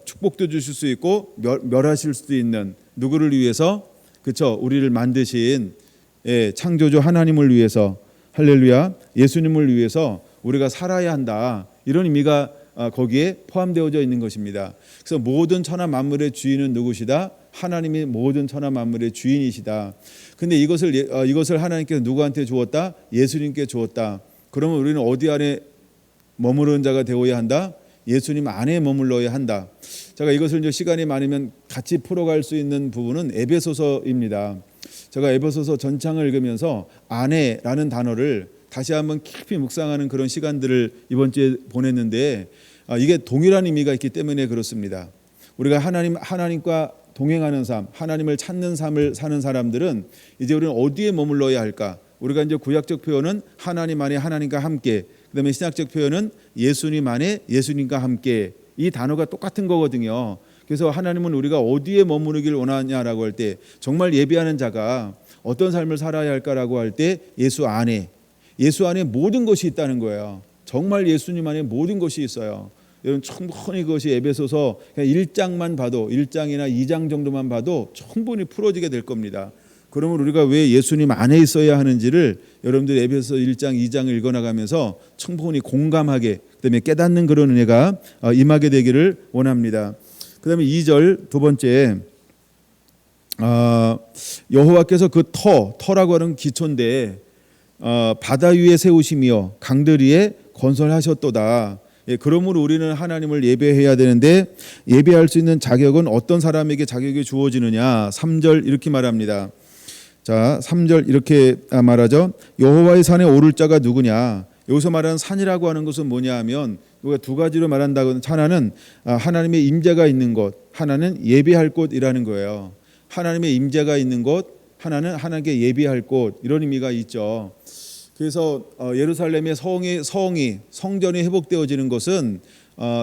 축복도 주실 수 있고 멸하실 수도 있는 누구를 위해서? 그렇죠, 우리를 만드신 창조주 하나님을 위해서, 할렐루야, 예수님을 위해서 우리가 살아야 한다, 이런 의미가 거기에 포함되어져 있는 것입니다. 그래서 모든 천하 만물의 주인은 누구시다? 하나님이 모든 천하 만물의 주인이시다. 근데 이것을 하나님께서 누구한테 주었다? 예수님께 주었다. 그러면 우리는 어디 안에 머무르는 자가 되어야 한다? 예수님 안에 머물러야 한다. 제가 이것을 이제 시간이 많으면 같이 풀어갈 수 있는 부분은 에베소서입니다. 제가 에베소서 전창을 읽으면서 안에라는 단어를 다시 한번 깊이 묵상하는 그런 시간들을 이번 주에 보냈는데 이게 동일한 의미가 있기 때문에 그렇습니다. 우리가 하나님과 동행하는 삶, 하나님을 찾는 삶을 사는 사람들은 이제 우리는 어디에 머물러야 할까? 우리가 이제 구약적 표현은 하나님 안에 하나님과 함께, 그다음에 신약적 표현은 예수님 안에 예수님과 함께, 이 단어가 똑같은 거거든요. 그래서 하나님은 우리가 어디에 머무르길 원하냐라고 할 때, 정말 예배하는 자가 어떤 삶을 살아야 할까라고 할 때 예수 안에 모든 것이 있다는 거예요. 정말 예수님 안에 모든 것이 있어요. 여러분, 충분히 그것이 에베소서 1장만 봐도, 1장이나 2장 정도만 봐도 충분히 풀어지게 될 겁니다. 그러면 우리가 왜 예수님 안에 있어야 하는지를 여러분들 에베소서 1장, 2장을 읽어나가면서 충분히 공감하게, 그다음에 깨닫는 그런 은혜가 임하게 되기를 원합니다. 그다음에 2절 두 번째, 여호와께서 그 터라고 하는 기초인데 바다 위에 세우시며 강들 위에 건설하셨도다. 예, 그러므로 우리는 하나님을 예배해야 되는데 예배할 수 있는 자격은 어떤 사람에게 자격이 주어지느냐? 3절 이렇게 말합니다. 자, 3절 이렇게 말하죠. 여호와의 산에 오를 자가 누구냐? 여기서 말하는 산이라고 하는 것은 뭐냐 하면 우리가 두 가지로 말한다고는 하나는 하나님의 임재가 있는 곳, 하나는 예배할 곳이라는 거예요. 하나님의 임재가 있는 곳, 하나는 하나님께 예배할 곳, 이런 의미가 있죠. 그래서 예루살렘의 성전이 회복되어지는 것은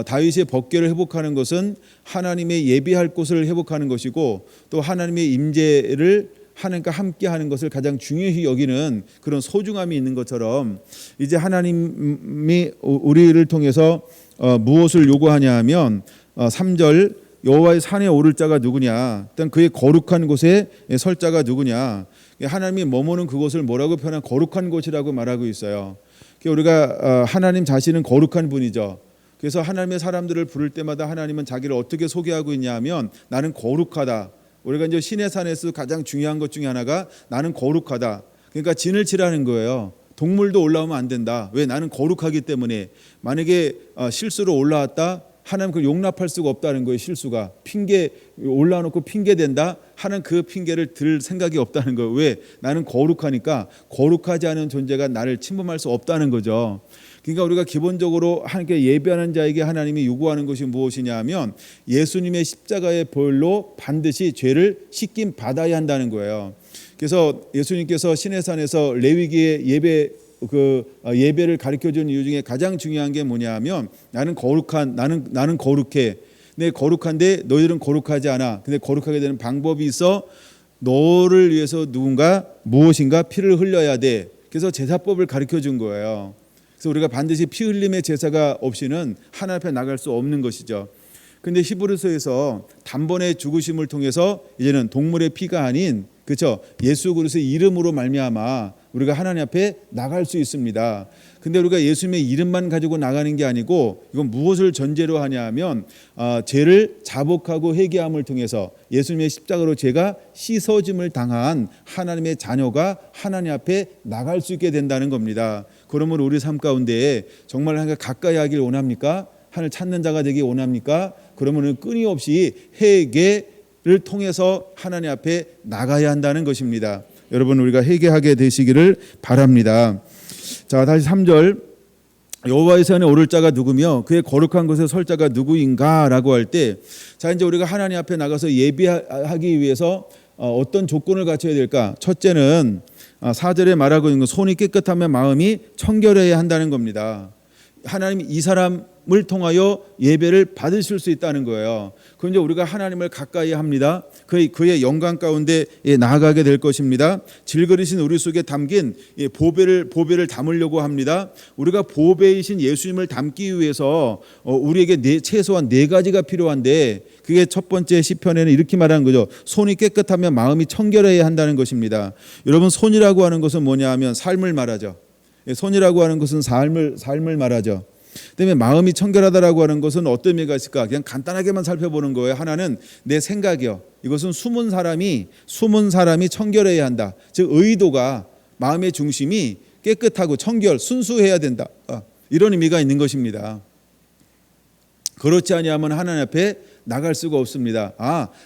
다윗의 법궤를 회복하는 것은 하나님의 예배할 곳을 회복하는 것이고 또 하나님의 임재를 하나님과 함께하는 것을 가장 중요히 여기는 그런 소중함이 있는 것처럼 이제 하나님이 우리를 통해서 무엇을 요구하냐 하면 3절 여호와의 산에 오를 자가 누구냐, 일단 그의 거룩한 곳에 설 자가 누구냐. 하나님이 머무는 그곳을 뭐라고 표현한 거룩한 곳이라고 말하고 있어요. 우리가 하나님 자신은 거룩한 분이죠. 그래서 하나님의 사람들을 부를 때마다 하나님은 자기를 어떻게 소개하고 있냐면 나는 거룩하다. 우리가 이제 신의 산에서 가장 중요한 것 중에 하나가 나는 거룩하다. 그러니까 진을 치라는 거예요. 동물도 올라오면 안 된다. 왜? 나는 거룩하기 때문에. 만약에 실수로 올라왔다, 하나님 그걸 용납할 수가 없다는 거예요. 실수가 핑계 올라놓고 핑계 댄다, 하나님 그 핑계를 들 생각이 없다는 거예요. 왜? 나는 거룩하니까 거룩하지 않은 존재가 나를 침범할 수 없다는 거죠. 그러니까 우리가 기본적으로 하나님께 예배하는 자에게 하나님이 요구하는 것이 무엇이냐 하면 예수님의 십자가의 보혈로 반드시 죄를 씻김 받아야 한다는 거예요. 그래서 예수님께서 시내산에서 레위기의 예배를 가르쳐 준 이유 중에 가장 중요한 게 뭐냐하면 나는 거룩해. 내 거룩한데 너희들은 거룩하지 않아. 근데 거룩하게 되는 방법이 있어. 너를 위해서 누군가 무엇인가 피를 흘려야 돼. 그래서 제사법을 가르쳐 준 거예요. 그래서 우리가 반드시 피 흘림의 제사가 없이는 하나님 앞에 나갈 수 없는 것이죠. 근데 히브리서에서 단번에 죽으심을 통해서 이제는 동물의 피가 아닌, 그렇죠, 예수 그리스도의 이름으로 말미암아 우리가 하나님 앞에 나갈 수 있습니다. 근데 우리가 예수님의 이름만 가지고 나가는 게 아니고 이건 무엇을 전제로 하냐면 죄를 자복하고 회개함을 통해서 예수님의 십자가로 죄가 씻어짐을 당한 하나님의 자녀가 하나님 앞에 나갈 수 있게 된다는 겁니다. 그러면 우리 삶 가운데 정말 하나님과 가까이 하길 원합니까? 하나님을 찾는 자가 되기 원합니까? 그러면 끊임없이 회개를 통해서 하나님 앞에 나가야 한다는 것입니다. 여러분, 우리가 회개하게 되시기를 바랍니다. 자, 다시 3절 여호와의 산에 오를 자가 누구며 그의 거룩한 곳에 설 자가 누구인가라고 할 때, 자, 이제 우리가 하나님 앞에 나가서 예배하기 위해서 어떤 조건을 갖춰야 될까? 첫째는 4절에 말하고 있는 건 손이 깨끗하면 마음이 청결해야 한다는 겁니다. 하나님이 이 사람을 통하여 예배를 받으실 수 있다는 거예요. 그런데 우리가 하나님을 가까이 합니다. 그의 영광 가운데 나아가게 될 것입니다. 질그리신 우리 속에 담긴 보배를 담으려고 합니다. 우리가 보배이신 예수님을 담기 위해서 우리에게 최소한 4가지가 필요한데, 그게 첫 번째 시편에는 이렇게 말하는 거죠. 손이 깨끗하면 마음이 청결해야 한다는 것입니다. 여러분, 손이라고 하는 것은 뭐냐 하면 삶을 말하죠. 손이라고 하는 것은 삶을 말하죠. 그다음에 마음이 청결하다라고 하는 것은 어떤 의미가 있을까? 그냥 간단하게만 살펴보는 거예요. 하나는 내 생각이요. 이것은 숨은 사람이 청결해야 한다. 즉 의도가, 마음의 중심이 깨끗하고 순수해야 된다. 이런 의미가 있는 것입니다. 그렇지 아니하면 하나님 앞에 나갈 수가 없습니다.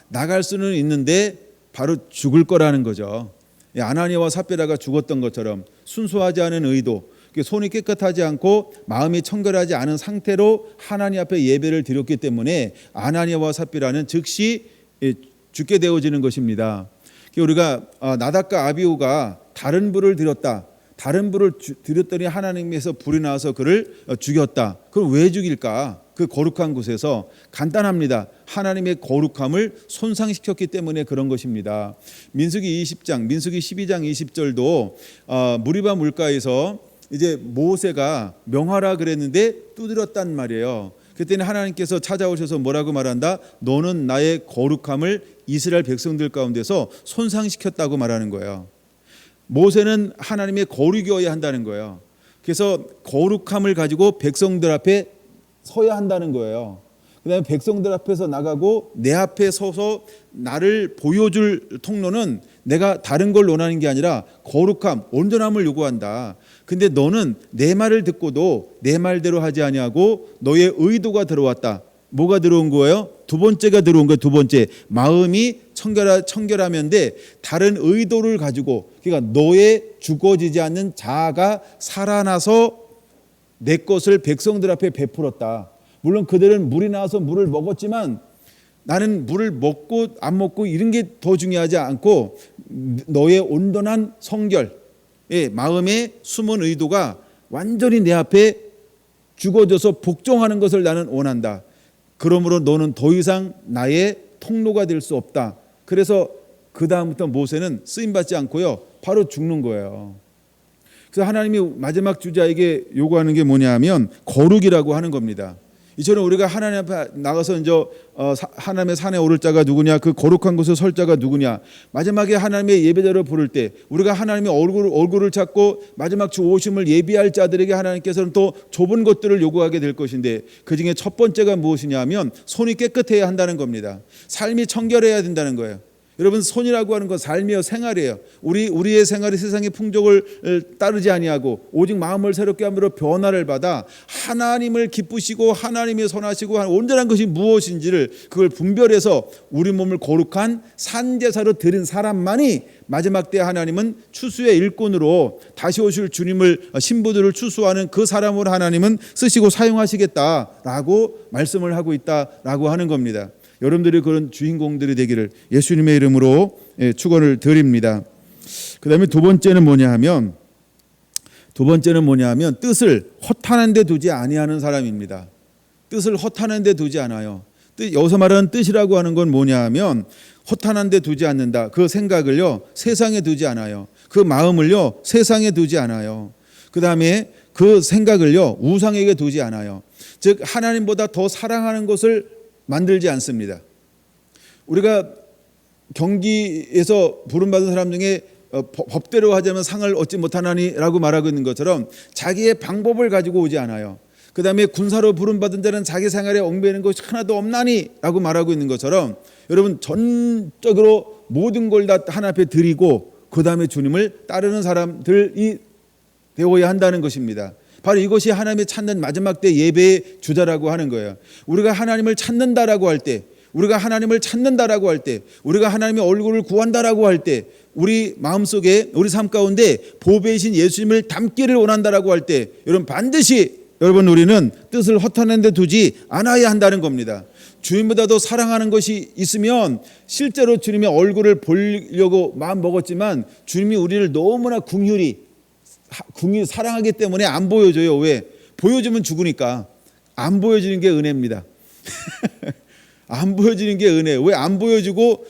나갈 수는 있는데 바로 죽을 거라는 거죠. 아나니아와 삽비라가 죽었던 것처럼 순수하지 않은 의도, 손이 깨끗하지 않고 마음이 청결하지 않은 상태로 하나님 앞에 예배를 드렸기 때문에 아나니아와 삽비라는 즉시 죽게 되어지는 것입니다. 우리가 나답과 아비후가 다른 불을 드렸다. 다른 불을 드렸더니 하나님께서 불이 나와서 그를 죽였다. 그럼 왜 죽일까? 그 거룩한 곳에서 간단합니다. 하나님의 거룩함을 손상시켰기 때문에 그런 것입니다. 민수기 12장 20절도 무리바 물가에서 이제 모세가 명하라 그랬는데 두드렸단 말이에요. 그때는 하나님께서 찾아오셔서 뭐라고 말한다? 너는 나의 거룩함을 이스라엘 백성들 가운데서 손상시켰다고 말하는 거예요. 모세는 하나님의 거룩이어야 한다는 거예요. 그래서 거룩함을 가지고 백성들 앞에 서야 한다는 거예요. 그다음에 백성들 앞에서 나가고 내 앞에 서서 나를 보여줄 통로는 내가 다른 걸 원하는 게 아니라 거룩함, 온전함을 요구한다. 근데 너는 내 말을 듣고도 내 말대로 하지 아니하고 너의 의도가 들어왔다. 뭐가 들어온 거예요? 두 번째가 들어온 거예요. 두 번째, 마음이 청결하면 돼. 다른 의도를 가지고, 그러니까 너의 죽어지지 않는 자아가 살아나서 내 것을 백성들 앞에 베풀었다. 물론 그들은 물이 나와서 물을 먹었지만 나는 물을 먹고 안 먹고 이런 게 더 중요하지 않고 너의 온전한 성결, 마음의 숨은 의도가 완전히 내 앞에 죽어져서 복종하는 것을 나는 원한다. 그러므로 너는 더 이상 나의 통로가 될 수 없다. 그래서 그 다음부터 모세는 쓰임받지 않고요, 바로 죽는 거예요. 그래서 하나님이 마지막 주자에게 요구하는 게 뭐냐면 거룩이라고 하는 겁니다. 이처럼 우리가 하나님 앞에 나가서 이제 하나님의 산에 오를 자가 누구냐, 그 거룩한 곳에 설 자가 누구냐, 마지막에 하나님의 예배자를 부를 때 우리가 하나님의 얼굴을 찾고 마지막 주 오심을 예비할 자들에게 하나님께서는 또 좁은 것들을 요구하게 될 것인데, 그 중에 첫 번째가 무엇이냐면 손이 깨끗해야 한다는 겁니다. 삶이 청결해야 된다는 거예요. 여러분, 손이라고 하는 건 삶이요, 생활이에요. 우리의 생활이 세상의 풍족을 따르지 아니하고 오직 마음을 새롭게 함으로 변화를 받아 하나님을 기쁘시고 하나님이 선하시고 온전한 것이 무엇인지를 그걸 분별해서 우리 몸을 거룩한 산제사로 드린 사람만이 마지막 때 하나님은 추수의 일꾼으로 다시 오실 주님을, 신부들을 추수하는 그 사람으로 하나님은 쓰시고 사용하시겠다라고 말씀을 하고 있다라고 하는 겁니다. 여러분들이 그런 주인공들이 되기를 예수님의 이름으로 축원을 드립니다. 그다음에 두 번째는 뭐냐 하면 뜻을 허탄한 데 두지 아니하는 사람입니다. 뜻을 허탄한 데 두지 않아요. 여기서 말하는 뜻이라고 하는 건 뭐냐 하면 허탄한 데 두지 않는다. 그 생각을요, 세상에 두지 않아요. 그 마음을요, 세상에 두지 않아요. 그다음에 그 생각을요, 우상에게 두지 않아요. 즉 하나님보다 더 사랑하는 것을 만들지 않습니다. 우리가 경기에서 부름받은 사람 중에 법대로 하자면 상을 얻지 못하나니라고 말하고 있는 것처럼 자기의 방법을 가지고 오지 않아요. 그 다음에 군사로 부름받은 자는 자기 생활에 얽매이는 것이 하나도 없나니라고 말하고 있는 것처럼, 여러분 전적으로 모든 걸 다 하나님 앞에 드리고 그 다음에 주님을 따르는 사람들이 되어야 한다는 것입니다. 바로 이것이 하나님이 찾는 마지막 때 예배의 주자라고 하는 거예요. 우리가 하나님을 찾는다라고 할 때, 우리가 하나님을 찾는다라고 할 때, 우리가 하나님의 얼굴을 구한다라고 할 때, 우리 마음속에 우리 삶 가운데 보배이신 예수님을 담기를 원한다라고 할 때, 여러분 반드시 우리는 뜻을 허탄한 데 두지 않아야 한다는 겁니다. 주님보다 더 사랑하는 것이 있으면 실제로 주님의 얼굴을 보려고 마음 먹었지만 주님이 우리를 너무나 궁휼히 사랑하기 때문에 안 보여줘요. 왜? 보여주면 죽으니까. 안 보여주는 게 은혜입니다. 안 보여주는 게 은혜예요. 왜 안 보여주고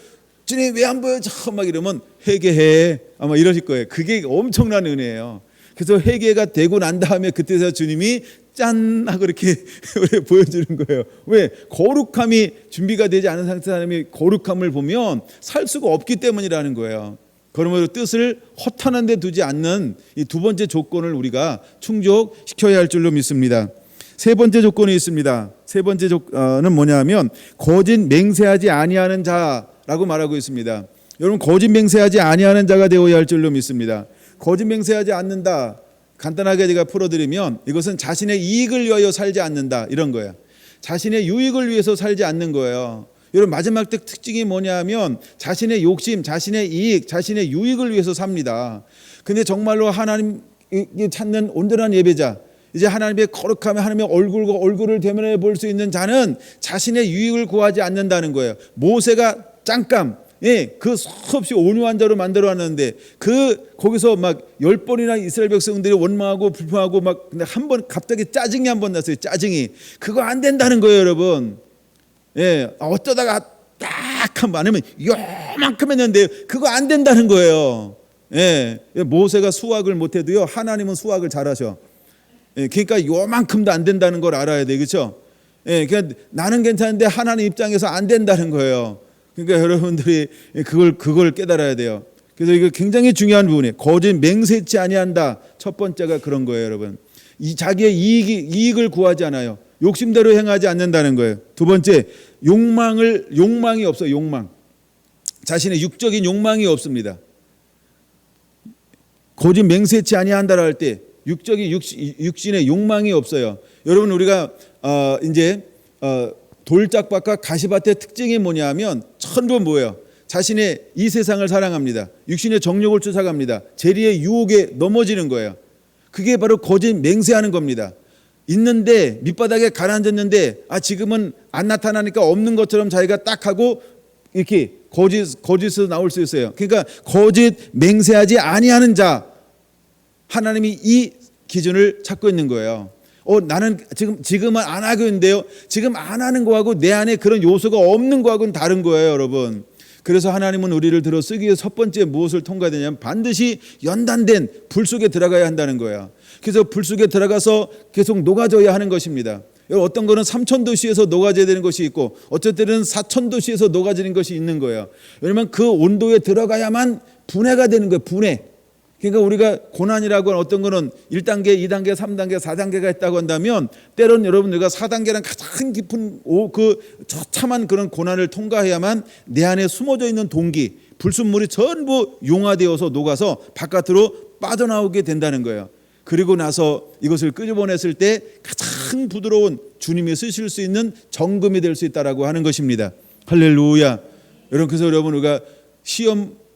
주님 왜 안 보여줘? 막 이러면 회개해. 아마 이러실 거예요. 그게 엄청난 은혜예요. 그래서 회개가 되고 난 다음에 그때서 주님이 짠 하고 이렇게 보여주는 거예요. 왜? 거룩함이 준비가 되지 않은 상태 사람이 거룩함을 보면 살 수가 없기 때문이라는 거예요. 그러므로 뜻을 허탄한 데 두지 않는 이 두 번째 조건을 우리가 충족시켜야 할 줄로 믿습니다. 세 번째 조건이 있습니다. 세 번째 조건은 뭐냐면 거짓 맹세하지 아니하는 자라고 말하고 있습니다. 여러분, 거짓 맹세하지 아니하는 자가 되어야 할 줄로 믿습니다. 거짓 맹세하지 않는다, 간단하게 제가 풀어드리면 이것은 자신의 이익을 위하여 살지 않는다, 이런 거예요. 자신의 유익을 위해서 살지 않는 거예요. 여러분, 마지막 때 특징이 뭐냐면 자신의 욕심, 자신의 이익, 자신의 유익을 위해서 삽니다. 근데 정말로 하나님 찾는 온전한 예배자, 이제 하나님의 거룩함에 하나님의 얼굴을 대면해 볼 수 있는 자는 자신의 유익을 구하지 않는다는 거예요. 모세가 잠깐 그 수없이 온유한 자로 만들어놨는데 거기서 막 10번이나 이스라엘 백성들이 원망하고 불평하고 막 근데 한 번 갑자기 짜증이 한 번 났어요. 짜증이. 그거 안 된다는 거예요, 여러분. 어쩌다가 딱 한 번 아니면 요만큼 했는데 그거 안 된다는 거예요. 모세가 수확을 못해도요, 하나님은 수확을 잘하셔. 그러니까 요만큼도 안 된다는 걸 알아야 돼, 그렇죠? 그러니까 나는 괜찮은데 하나님 입장에서 안 된다는 거예요. 그러니까 여러분들이 그걸 깨달아야 돼요. 그래서 이거 굉장히 중요한 부분이에요. 거짓 맹세치 아니한다. 첫 번째가 그런 거예요, 여러분. 자기의 이익을 구하지 않아요. 욕심대로 행하지 않는다는 거예요. 두 번째, 욕망이 없어요. 욕망. 자신의 육적인 욕망이 없습니다. 거짓 맹세치 아니한다라 할 때 육신의 욕망이 없어요. 여러분, 우리가 이제 돌짝밭과 가시밭의 특징이 뭐냐면 전부 뭐예요? 자신의 이 세상을 사랑합니다. 육신의 정욕을 쫓아갑니다. 재리의 유혹에 넘어지는 거예요. 그게 바로 거짓 맹세하는 겁니다. 있는데 밑바닥에 가라앉았는데 지금은 안 나타나니까 없는 것처럼 자기가 딱 하고 이렇게 거짓으로 나올 수 있어요. 그러니까 거짓 맹세하지 아니하는 자, 하나님이 이 기준을 찾고 있는 거예요. 나는 지금은 안 하고 있는데요. 지금 안 하는 거하고 내 안에 그런 요소가 없는 거하고는 다른 거예요, 여러분. 그래서 하나님은 우리를 들어 쓰기 위해 첫 번째 무엇을 통과해야 되냐면 반드시 연단된 불 속에 들어가야 한다는 거야. 그래서 불 속에 들어가서 계속 녹아져야 하는 것입니다. 어떤 거는 3,000도씨에서 녹아져야 되는 것이 있고 어쩔 때는 4,000도씨에서 녹아지는 것이 있는 거예요. 왜냐하면 그 온도에 들어가야만 분해가 되는 거예요. 분해. 그러니까 우리가 고난이라고 하는 어떤 거는 1단계, 2단계, 3단계, 4단계가 있다고 한다면 때로는 여러분 우리가 4단계랑 가장 깊은 그 처참한 그런 고난을 통과해야만 내 안에 숨어져 있는 동기, 불순물이 전부 용화되어서 녹아서 바깥으로 빠져나오게 된다는 거예요. 그리고 나서 이것을 끄집어냈을 때 가장 부드러운 주님이 쓰실 수 있는 정금이 될 수 있다라고 하는 것입니다. 할렐루야. 여러분, 그래서 여러분 우리가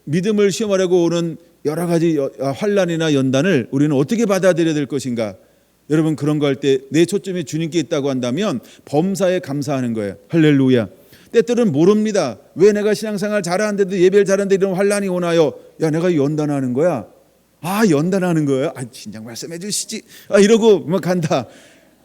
믿음을 시험하려고 오는 여러 가지 환난이나 연단을 우리는 어떻게 받아들여야 될 것인가? 여러분, 그런 거 할 때 내 초점이 주님께 있다고 한다면 범사에 감사하는 거예요. 할렐루야. 때때로는 모릅니다. 왜 내가 신앙생활 잘하는데도 예배를 잘하는데 이런 환난이 오나요? 내가 연단하는 거야. 연단하는 거예요? 진작 말씀해 주시지. 이러고 막 간다.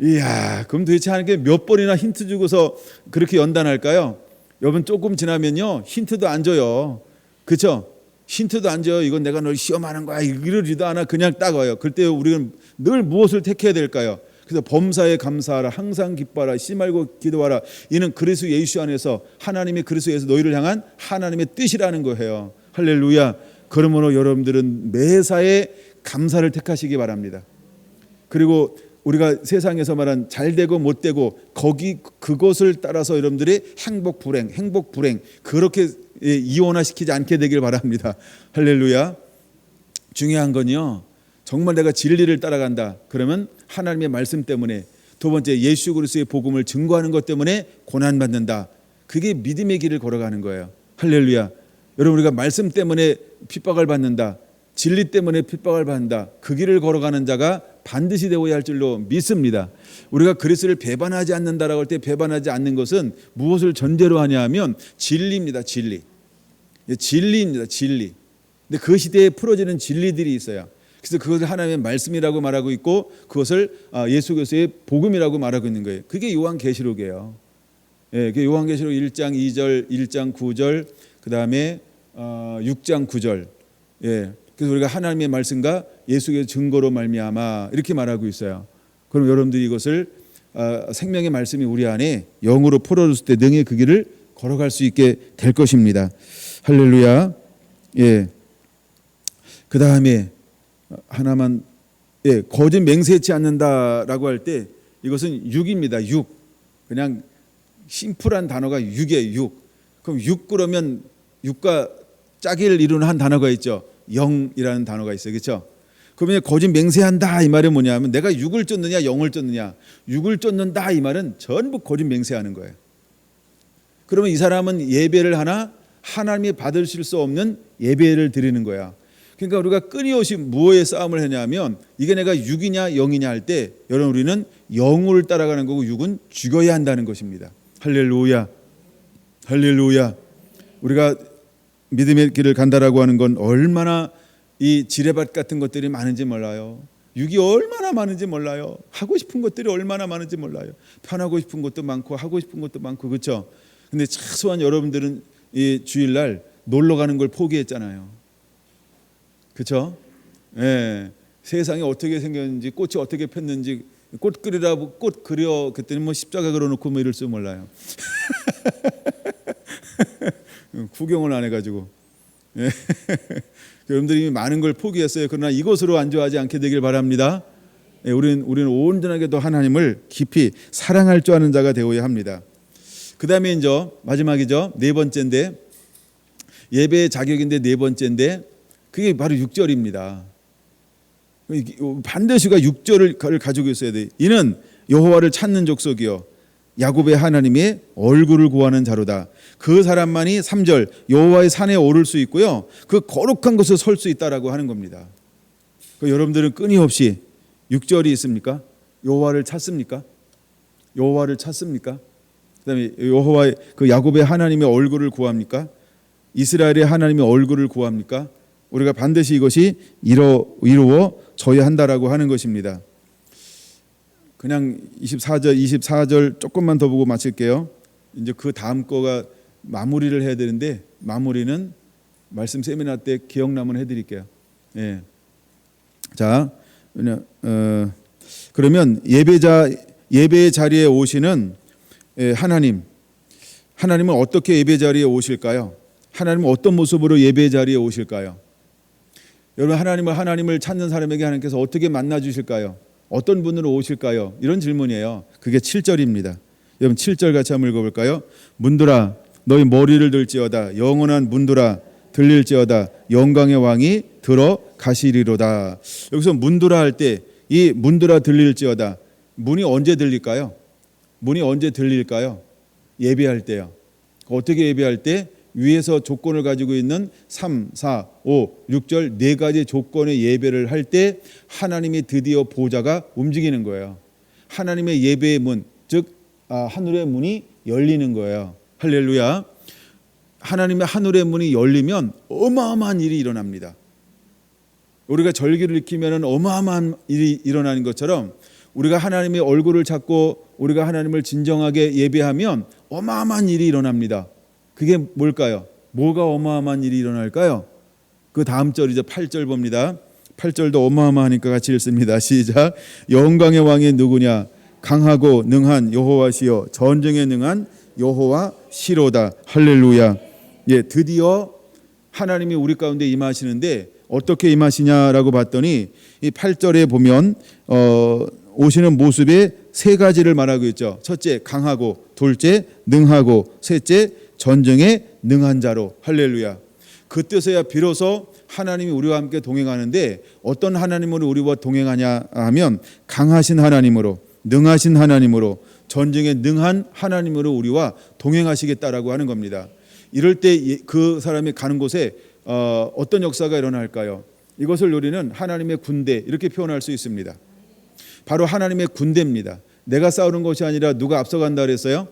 이야, 그럼 도대체 하나님께 몇 번이나 힌트 주고서 그렇게 연단할까요? 여러분, 조금 지나면요 힌트도 안 줘요. 그렇죠? 힌트도 안 줘요. 이건 내가 널 시험하는 거야. 이러지도 않아. 그냥 딱 와요. 그때 우리는 늘 무엇을 택해야 될까요? 그래서 범사에 감사하라. 항상 기뻐하라. 쉬지 말고 기도하라. 이는 그리스도 예수 안에서 하나님의 그리스도 예수 너희를 향한 하나님의 뜻이라는 거예요. 할렐루야. 그러므로 여러분들은 매사에 감사를 택하시기 바랍니다. 그리고 우리가 세상에서 말한 잘되고 못되고 그것을 따라서 여러분들이 행복 불행 그렇게 이원화시키지 않게 되길 바랍니다. 할렐루야. 중요한 건요, 정말 내가 진리를 따라간다 그러면 하나님의 말씀 때문에, 두 번째 예수 그리스도의 복음을 증거하는 것 때문에 고난받는다. 그게 믿음의 길을 걸어가는 거예요. 할렐루야. 여러분, 우리가 말씀 때문에 핍박을 받는다, 진리 때문에 핍박을 받는다, 그 길을 걸어가는 자가 반드시 되어야 할 줄로 믿습니다. 우리가 그리스도를 배반하지 않는다라고 할 때 배반하지 않는 것은 무엇을 전제로 하냐 하면 진리입니다. 진리입니다. 진리. 근데 그 시대에 풀어지는 진리들이 있어요. 그래서 그것을 하나님의 말씀이라고 말하고 있고 그것을 예수 그리스도의 복음이라고 말하고 있는 거예요. 그게 요한계시록이에요. 요한계시록 1장 2절, 1장 9절, 그다음에 6장 9절. 그래서 우리가 하나님의 말씀과 예수의 증거로 말미암아 이렇게 말하고 있어요. 그럼 여러분들이 이것을 생명의 말씀이 우리 안에 영으로 풀어졌을 때 능히 그 길을 걸어갈 수 있게 될 것입니다. 할렐루야. 그 다음에 하나만, 거짓 맹세치 않는다라고 할 때 이것은 육입니다. 육. 그냥 심플한 단어가 육이에요. 육. 그럼 육 그러면 육과 짝을 이루는 한 단어가 있죠. 영이라는 단어가 있어요. 그렇죠? 그러면 거짓 맹세한다 이 말은 뭐냐면 내가 육을 쫓느냐 영을 쫓느냐. 육을 쫓는다 이 말은 전부 거짓 맹세하는 거예요. 그러면 이 사람은 예배를 하나 하나님이 받으실 수 없는 예배를 드리는 거야. 그러니까 우리가 끊임없이 무엇의 싸움을 하냐면 이게 내가 육이냐 영이냐 할 때 여러분 우리는 영을 따라가는 거고 육은 죽여야 한다는 것입니다. 할렐루야. 할렐루야. 우리가 믿음의 길을 간다라고 하는 건 얼마나 이 지뢰밭 같은 것들이 많은지 몰라요. 육이 얼마나 많은지 몰라요. 하고 싶은 것들이 얼마나 많은지 몰라요. 편하고 싶은 것도 많고 하고 싶은 것도 많고 그렇죠. 근데 최소한 여러분들은 이 주일날 놀러 가는 걸 포기했잖아요. 그렇죠? 세상이 어떻게 생겼는지 꽃이 어떻게 폈는지 꽃 그리라고 꽃 그려 그랬더니 뭐 십자가 그려놓고 뭐 이럴 줄 몰라요. 구경을 안 해가지고 여러분들이 많은 걸 포기했어요. 그러나 이것으로 안주하지 않게 되길 바랍니다. 우리는 온전하게 또 하나님을 깊이 사랑할 줄 아는 자가 되어야 합니다. 그 다음에 이제 마지막이죠. 네 번째인데, 예배의 자격인데 네 번째인데, 그게 바로 6절입니다. 반드시 우리가 6절을 가지고 있어야 돼. 이는 여호와를 찾는 족속이요 야곱의 하나님의 얼굴을 구하는 자로다. 그 사람만이 3절 여호와의 산에 오를 수 있고요, 그 거룩한 곳에 설 수 있다라고 하는 겁니다. 여러분들은 끊임없이 6절이 있습니까? 여호와를 찾습니까? 여호와를 찾습니까? 그다음에 여호와의 그 야곱의 하나님의 얼굴을 구합니까? 이스라엘의 하나님의 얼굴을 구합니까? 우리가 반드시 이것이 이루어져야 한다라고 하는 것입니다. 그냥 24절 조금만 더 보고 마칠게요. 이제 그 다음 거가 마무리를 해야 되는데, 마무리는 말씀 세미나 때 기억나면 해드릴게요. 예. 자, 그러면 예배의 자리에 오시는 하나님은 어떻게 예배 자리에 오실까요? 하나님은 어떤 모습으로 예배 자리에 오실까요? 여러분, 하나님을 찾는 사람에게 하나님께서 어떻게 만나 주실까요? 어떤 분으로 오실까요? 이런 질문이에요. 그게 7절입니다. 여러분 7절 같이 한번 읽어볼까요? 문들아 너희 머리를 들지어다. 영원한 문들아 들릴지어다. 영광의 왕이 들어가시리로다. 여기서 문들아 할 때 이 문들아 들릴지어다, 문이 언제 들릴까요? 문이 언제 들릴까요? 예배할 때요. 어떻게 예배할 때? 위에서 조건을 가지고 있는 3, 4, 5, 6절 네 가지 조건의 예배를 할 때 하나님이 드디어 보좌가 움직이는 거예요. 하나님의 예배의 문, 즉 하늘의 문이 열리는 거예요. 할렐루야. 하나님의 하늘의 문이 열리면 어마어마한 일이 일어납니다. 우리가 절기를 익히면 어마어마한 일이 일어나는 것처럼, 우리가 하나님의 얼굴을 찾고 우리가 하나님을 진정하게 예배하면 어마어마한 일이 일어납니다. 그게 뭘까요? 뭐가 어마어마한 일이 일어날까요? 그 다음 절이죠. 8절 봅니다. 8절도 어마어마하니까 같이 읽습니다. 시작. 영광의 왕이 누구냐? 강하고 능한 여호와시요 전쟁에 능한 여호와시로다. 할렐루야. 예, 드디어 하나님이 우리 가운데 임하시는데 어떻게 임하시냐라고 봤더니 이 8절에 보면 오시는 모습의 세 가지를 말하고 있죠. 첫째 강하고, 둘째 능하고, 셋째 전쟁에 능한 자로. 할렐루야. 그 뜻에야 비로소 하나님이 우리와 함께 동행하는데, 어떤 하나님으로 우리와 동행하냐 하면 강하신 하나님으로, 능하신 하나님으로, 전쟁에 능한 하나님으로 우리와 동행하시겠다라고 하는 겁니다. 이럴 때 그 사람이 가는 곳에 어떤 역사가 일어날까요? 이것을 우리는 하나님의 군대 이렇게 표현할 수 있습니다. 바로 하나님의 군대입니다. 내가 싸우는 것이 아니라 누가 앞서간다 그랬어요?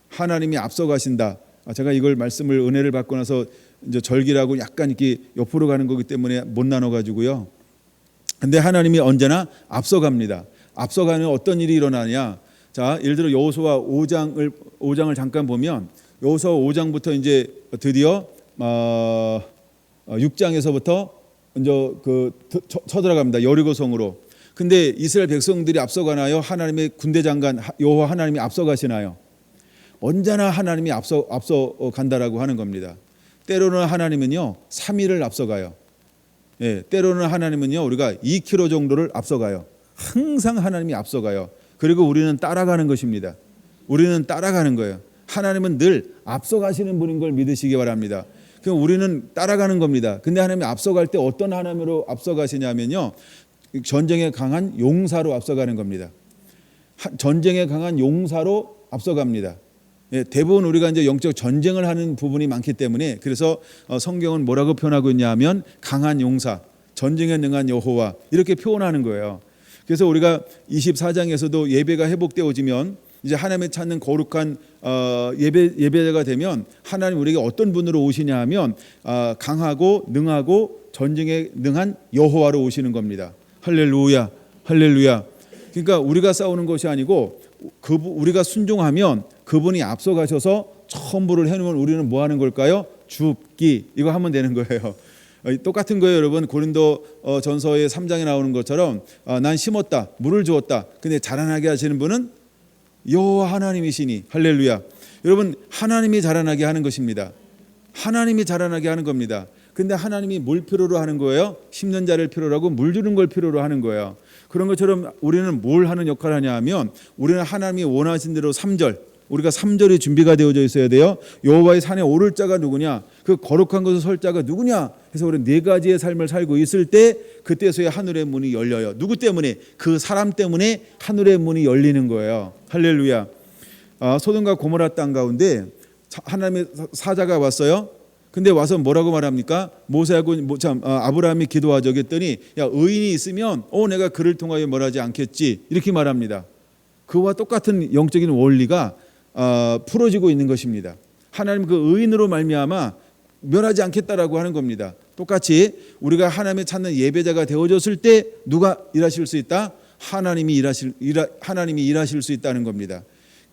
하나님이 앞서가신다. 제가 이걸 말씀을 은혜를 받고 나서 이제 절기라고 약간 이렇게 옆으로 가는 거기 때문에 못 나눠 가지고요. 근데 하나님이 언제나 앞서갑니다. 앞서가는 어떤 일이 일어나냐? 자, 예를 들어 여호수아 5장을 잠깐 보면, 여호수아 5장부터 이제 드디어 6장에서부터 이제 쳐들어갑니다. 여리고성으로. 근데 이스라엘 백성들이 앞서가나요? 하나님의 군대 장관 여호와 하나님이 앞서가시나요? 언제나 하나님이 앞서 간다라고 하는 겁니다. 때로는 하나님은요 3일을 앞서가요. 예, 때로는 하나님은요 우리가 2km 정도를 앞서가요. 항상 하나님이 앞서가요. 그리고 우리는 따라가는 것입니다. 우리는 따라가는 거예요. 하나님은 늘 앞서가시는 분인 걸 믿으시기 바랍니다. 그럼 우리는 따라가는 겁니다. 근데 하나님이 앞서갈 때 어떤 하나님으로 앞서가시냐면요, 전쟁에 강한 용사로 앞서가는 겁니다. 전쟁에 강한 용사로 앞서갑니다. 예, 대부분 우리가 이제 영적 전쟁을 하는 부분이 많기 때문에, 그래서 성경은 뭐라고 표현하고 있냐면 강한 용사, 전쟁에 능한 여호와 이렇게 표현하는 거예요. 그래서 우리가 24장에서도 예배가 회복되어지면 이제 하나님을 찾는 거룩한 예배자가 되면 하나님 우리에게 어떤 분으로 오시냐 하면 강하고 능하고 전쟁에 능한 여호와로 오시는 겁니다. 할렐루야, 할렐루야. 그러니까 우리가 싸우는 것이 아니고 우리가 순종하면 그분이 앞서가셔서 천부를 해놓으면 우리는 뭐 하는 걸까요? 줍기, 이거 하면 되는 거예요. 똑같은 거예요, 여러분. 고린도 전서의 3장에 나오는 것처럼 난 심었다, 물을 주었다. 근데 자라나게 하시는 분은 여호와 하나님이시니. 할렐루야. 여러분, 하나님이 자라나게 하는 것입니다. 하나님이 자라나게 하는 겁니다. 근데 하나님이 뭘 필요로 하는 거예요? 심는 자를 필요로 하고 물 주는 걸 필요로 하는 거예요. 그런 것처럼 우리는 뭘 하는 역할을 하냐 하면 우리는 하나님이 원하신 대로 3절, 우리가 3절이 준비가 되어져 있어야 돼요. 여호와의 산에 오를 자가 누구냐? 그 거룩한 곳에 설 자가 누구냐? 해서 우리는 네 가지의 삶을 살고 있을 때 그때서야 하늘의 문이 열려요. 누구 때문에? 그 사람 때문에 하늘의 문이 열리는 거예요. 할렐루야. 소돔과 고모라 땅 가운데 하나님의 사자가 왔어요. 근데 와서 뭐라고 말합니까? 모세하고 아브라함이 기도하죠. 그랬더니 야, 의인이 있으면 내가 그를 통하여 멸하지 않겠지, 이렇게 말합니다. 그와 똑같은 영적인 원리가 풀어지고 있는 것입니다. 하나님 그 의인으로 말미암아 멸하지 않겠다라고 하는 겁니다. 똑같이 우리가 하나님의 찾는 예배자가 되어졌을 때 누가 일하실 수 있다? 하나님이 일하실 수 있다는 겁니다.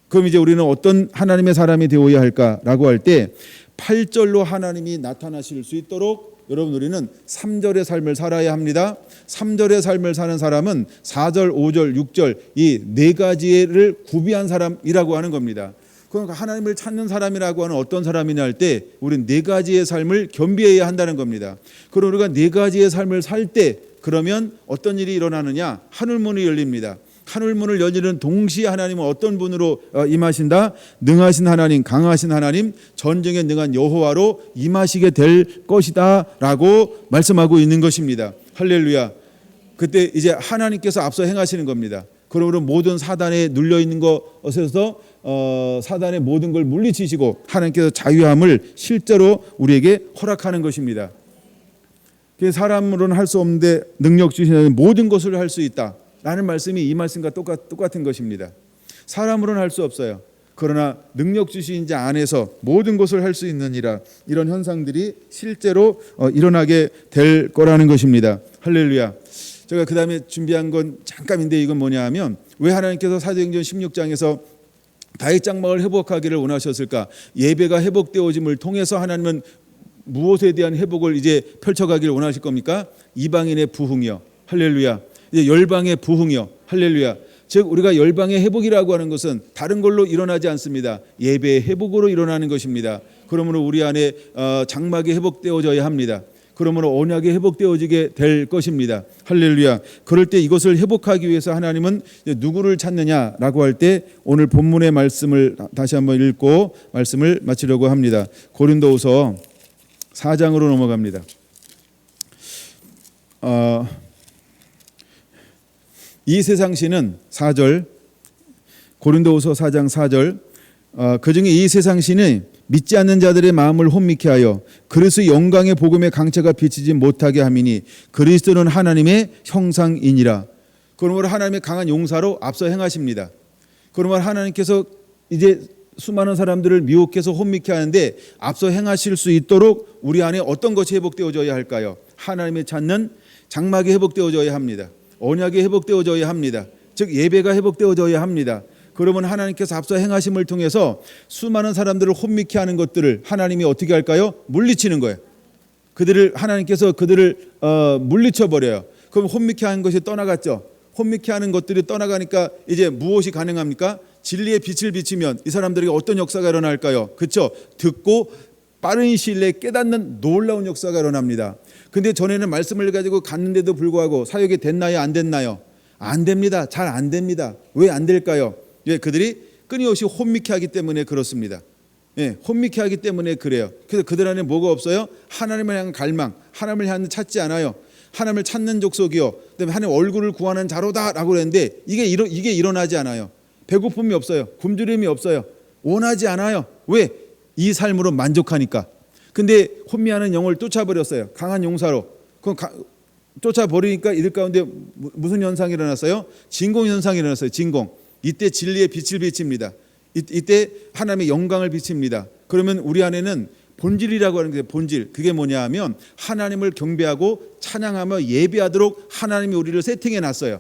그럼 이제 우리는 어떤 하나님의 사람이 되어야 할까라고 할 때 8절로 하나님이 나타나실 수 있도록 여러분 우리는 3절의 삶을 살아야 합니다. 3절의 삶을 사는 사람은 4절, 5절, 6절 이 네 가지를 구비한 사람이라고 하는 겁니다. 그러니까 하나님을 찾는 사람이라고 하는 어떤 사람이냐 할 때 우리는 네 가지의 삶을 겸비해야 한다는 겁니다. 그럼 우리가 네 가지의 삶을 살 때 그러면 어떤 일이 일어나느냐? 하늘문이 열립니다. 하늘문을 열리는 동시에 하나님은 어떤 분으로 임하신다? 능하신 하나님, 강하신 하나님, 전쟁에 능한 여호와로 임하시게 될 것이다 라고 말씀하고 있는 것입니다. 할렐루야. 그때 이제 하나님께서 앞서 행하시는 겁니다. 그러므로 모든 사단에 눌려있는 것에서 사단의 모든 걸 물리치시고 하나님께서 자유함을 실제로 우리에게 허락하는 것입니다. 사람으로는 할 수 없는데 능력 주시는 모든 것을 할 수 있다 라는 말씀이 이 말씀과 똑같은 것입니다. 사람으로는 할 수 없어요. 그러나 능력 주신 자 안에서 모든 것을 할 수 있느니라. 이런 현상들이 실제로 일어나게 될 거라는 것입니다. 할렐루야. 제가 그 다음에 준비한 건 잠깐인데 이건 뭐냐 하면 왜 하나님께서 사도행전 16장에서 다윗 장막을 회복하기를 원하셨을까? 예배가 회복되어짐을 통해서 하나님은 무엇에 대한 회복을 이제 펼쳐가기를 원하실 겁니까? 이방인의 부흥이요. 할렐루야. 이제 열방의 부흥이요. 할렐루야. 즉 우리가 열방의 회복이라고 하는 것은 다른 걸로 일어나지 않습니다. 예배의 회복으로 일어나는 것입니다. 그러므로 우리 안에 장막이 회복되어져야 합니다. 그러므로 언약이 회복되어지게 될 것입니다. 할렐루야. 그럴 때 이것을 회복하기 위해서 하나님은 누구를 찾느냐라고 할 때 오늘 본문의 말씀을 다시 한번 읽고 말씀을 마치려고 합니다. 고린도후서 4장으로 넘어갑니다. 이 세상 신은 4절, 고린도후서 4장 4절, 그중에 이 세상 신은 믿지 않는 자들의 마음을 혼미케 하여 그리스도의 영광의 복음의 강체가 비치지 못하게 함이니 그리스도는 하나님의 형상이니라. 그러므로 하나님의 강한 용사로 앞서 행하십니다. 그러므로 하나님께서 이제 수많은 사람들을 미혹해서 혼미케 하는데 앞서 행하실 수 있도록 우리 안에 어떤 것이 회복되어져야 할까요? 하나님의 찾는 장막이 회복되어져야 합니다. 언약이 회복되어져야 합니다. 즉 예배가 회복되어져야 합니다. 그러면 하나님께서 앞서 행하심을 통해서 수많은 사람들을 혼미케 하는 것들을 하나님이 어떻게 할까요? 물리치는 거예요. 하나님께서 그들을 물리쳐 버려요. 그럼 혼미케 하는 것이 떠나갔죠. 혼미케 하는 것들이 떠나가니까 이제 무엇이 가능합니까? 진리의 빛을 비치면 이 사람들에게 어떤 역사가 일어날까요? 그렇죠? 듣고 빠른 시일 내에 깨닫는 놀라운 역사가 일어납니다. 근데 전에는 말씀을 가지고 갔는데도 불구하고 사역이 됐나요? 안 됐나요? 안 됩니다. 잘 안 됩니다. 왜 안 될까요? 그들이 끊임없이 혼미케 하기 때문에 그렇습니다. 혼미케 하기 때문에 그래요. 그래서 그들 안에 뭐가 없어요? 하나님을 향한 갈망, 하나님을 향한 찾지 않아요. 하나님을 찾는 족속이요. 그다음에 하나님 얼굴을 구하는 자로다라고 그랬는데 이게 일어나지 않아요. 배고픔이 없어요. 굶주림이 없어요. 원하지 않아요. 왜? 이 삶으로 만족하니까. 근데 혼미하는 영을 쫓아버렸어요. 강한 용사로. 그럼 쫓아버리니까 이들 가운데 무슨 현상이 일어났어요? 진공 현상이 일어났어요. 진공. 이때 진리의 빛을 비칩니다. 이때 하나님의 영광을 비칩니다. 그러면 우리 안에는 본질이라고 하는 게 본질. 그게 뭐냐 하면 하나님을 경배하고 찬양하며 예배하도록 하나님이 우리를 세팅해 놨어요.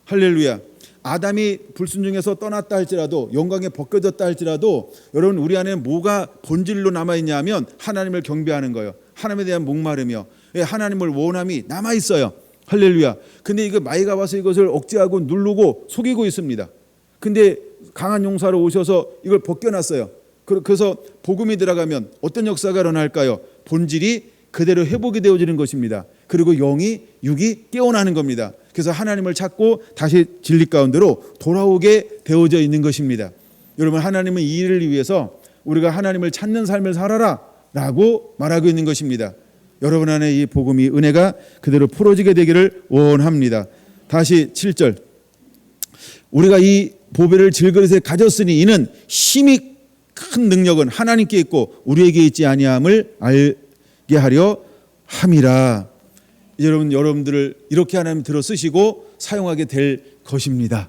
할렐루야. 아담이 불순종해서 떠났다 할지라도 영광에 벗겨졌다 할지라도 여러분 우리 안에는 뭐가 본질로 남아있냐 하면 하나님을 경배하는 거예요. 하나님에 대한 목마름이요. 하나님을 원함이 남아있어요. 할렐루야. 근데 이거 마이가 와서 이것을 억제하고 누르고 속이고 있습니다. 근데 강한 용사로 오셔서 이걸 벗겨놨어요. 그래서 복음이 들어가면 어떤 역사가 일어날까요? 본질이 그대로 회복이 되어지는 것입니다. 그리고 육이 깨어나는 겁니다. 그래서 하나님을 찾고 다시 진리 가운데로 돌아오게 되어져 있는 것입니다. 여러분, 하나님은 이 일을 위해서 우리가 하나님을 찾는 삶을 살아라 라고 말하고 있는 것입니다. 여러분 안에 이 복음이, 은혜가 그대로 풀어지게 되기를 원합니다. 다시 7절, 우리가 이 보배를 질그릇에 가졌으니 이는 힘이 큰 능력은 하나님께 있고 우리에게 있지 아니함을 알게 하려 함이라. 여러분들을 이렇게 하나님 들어 쓰시고 사용하게 될 것입니다.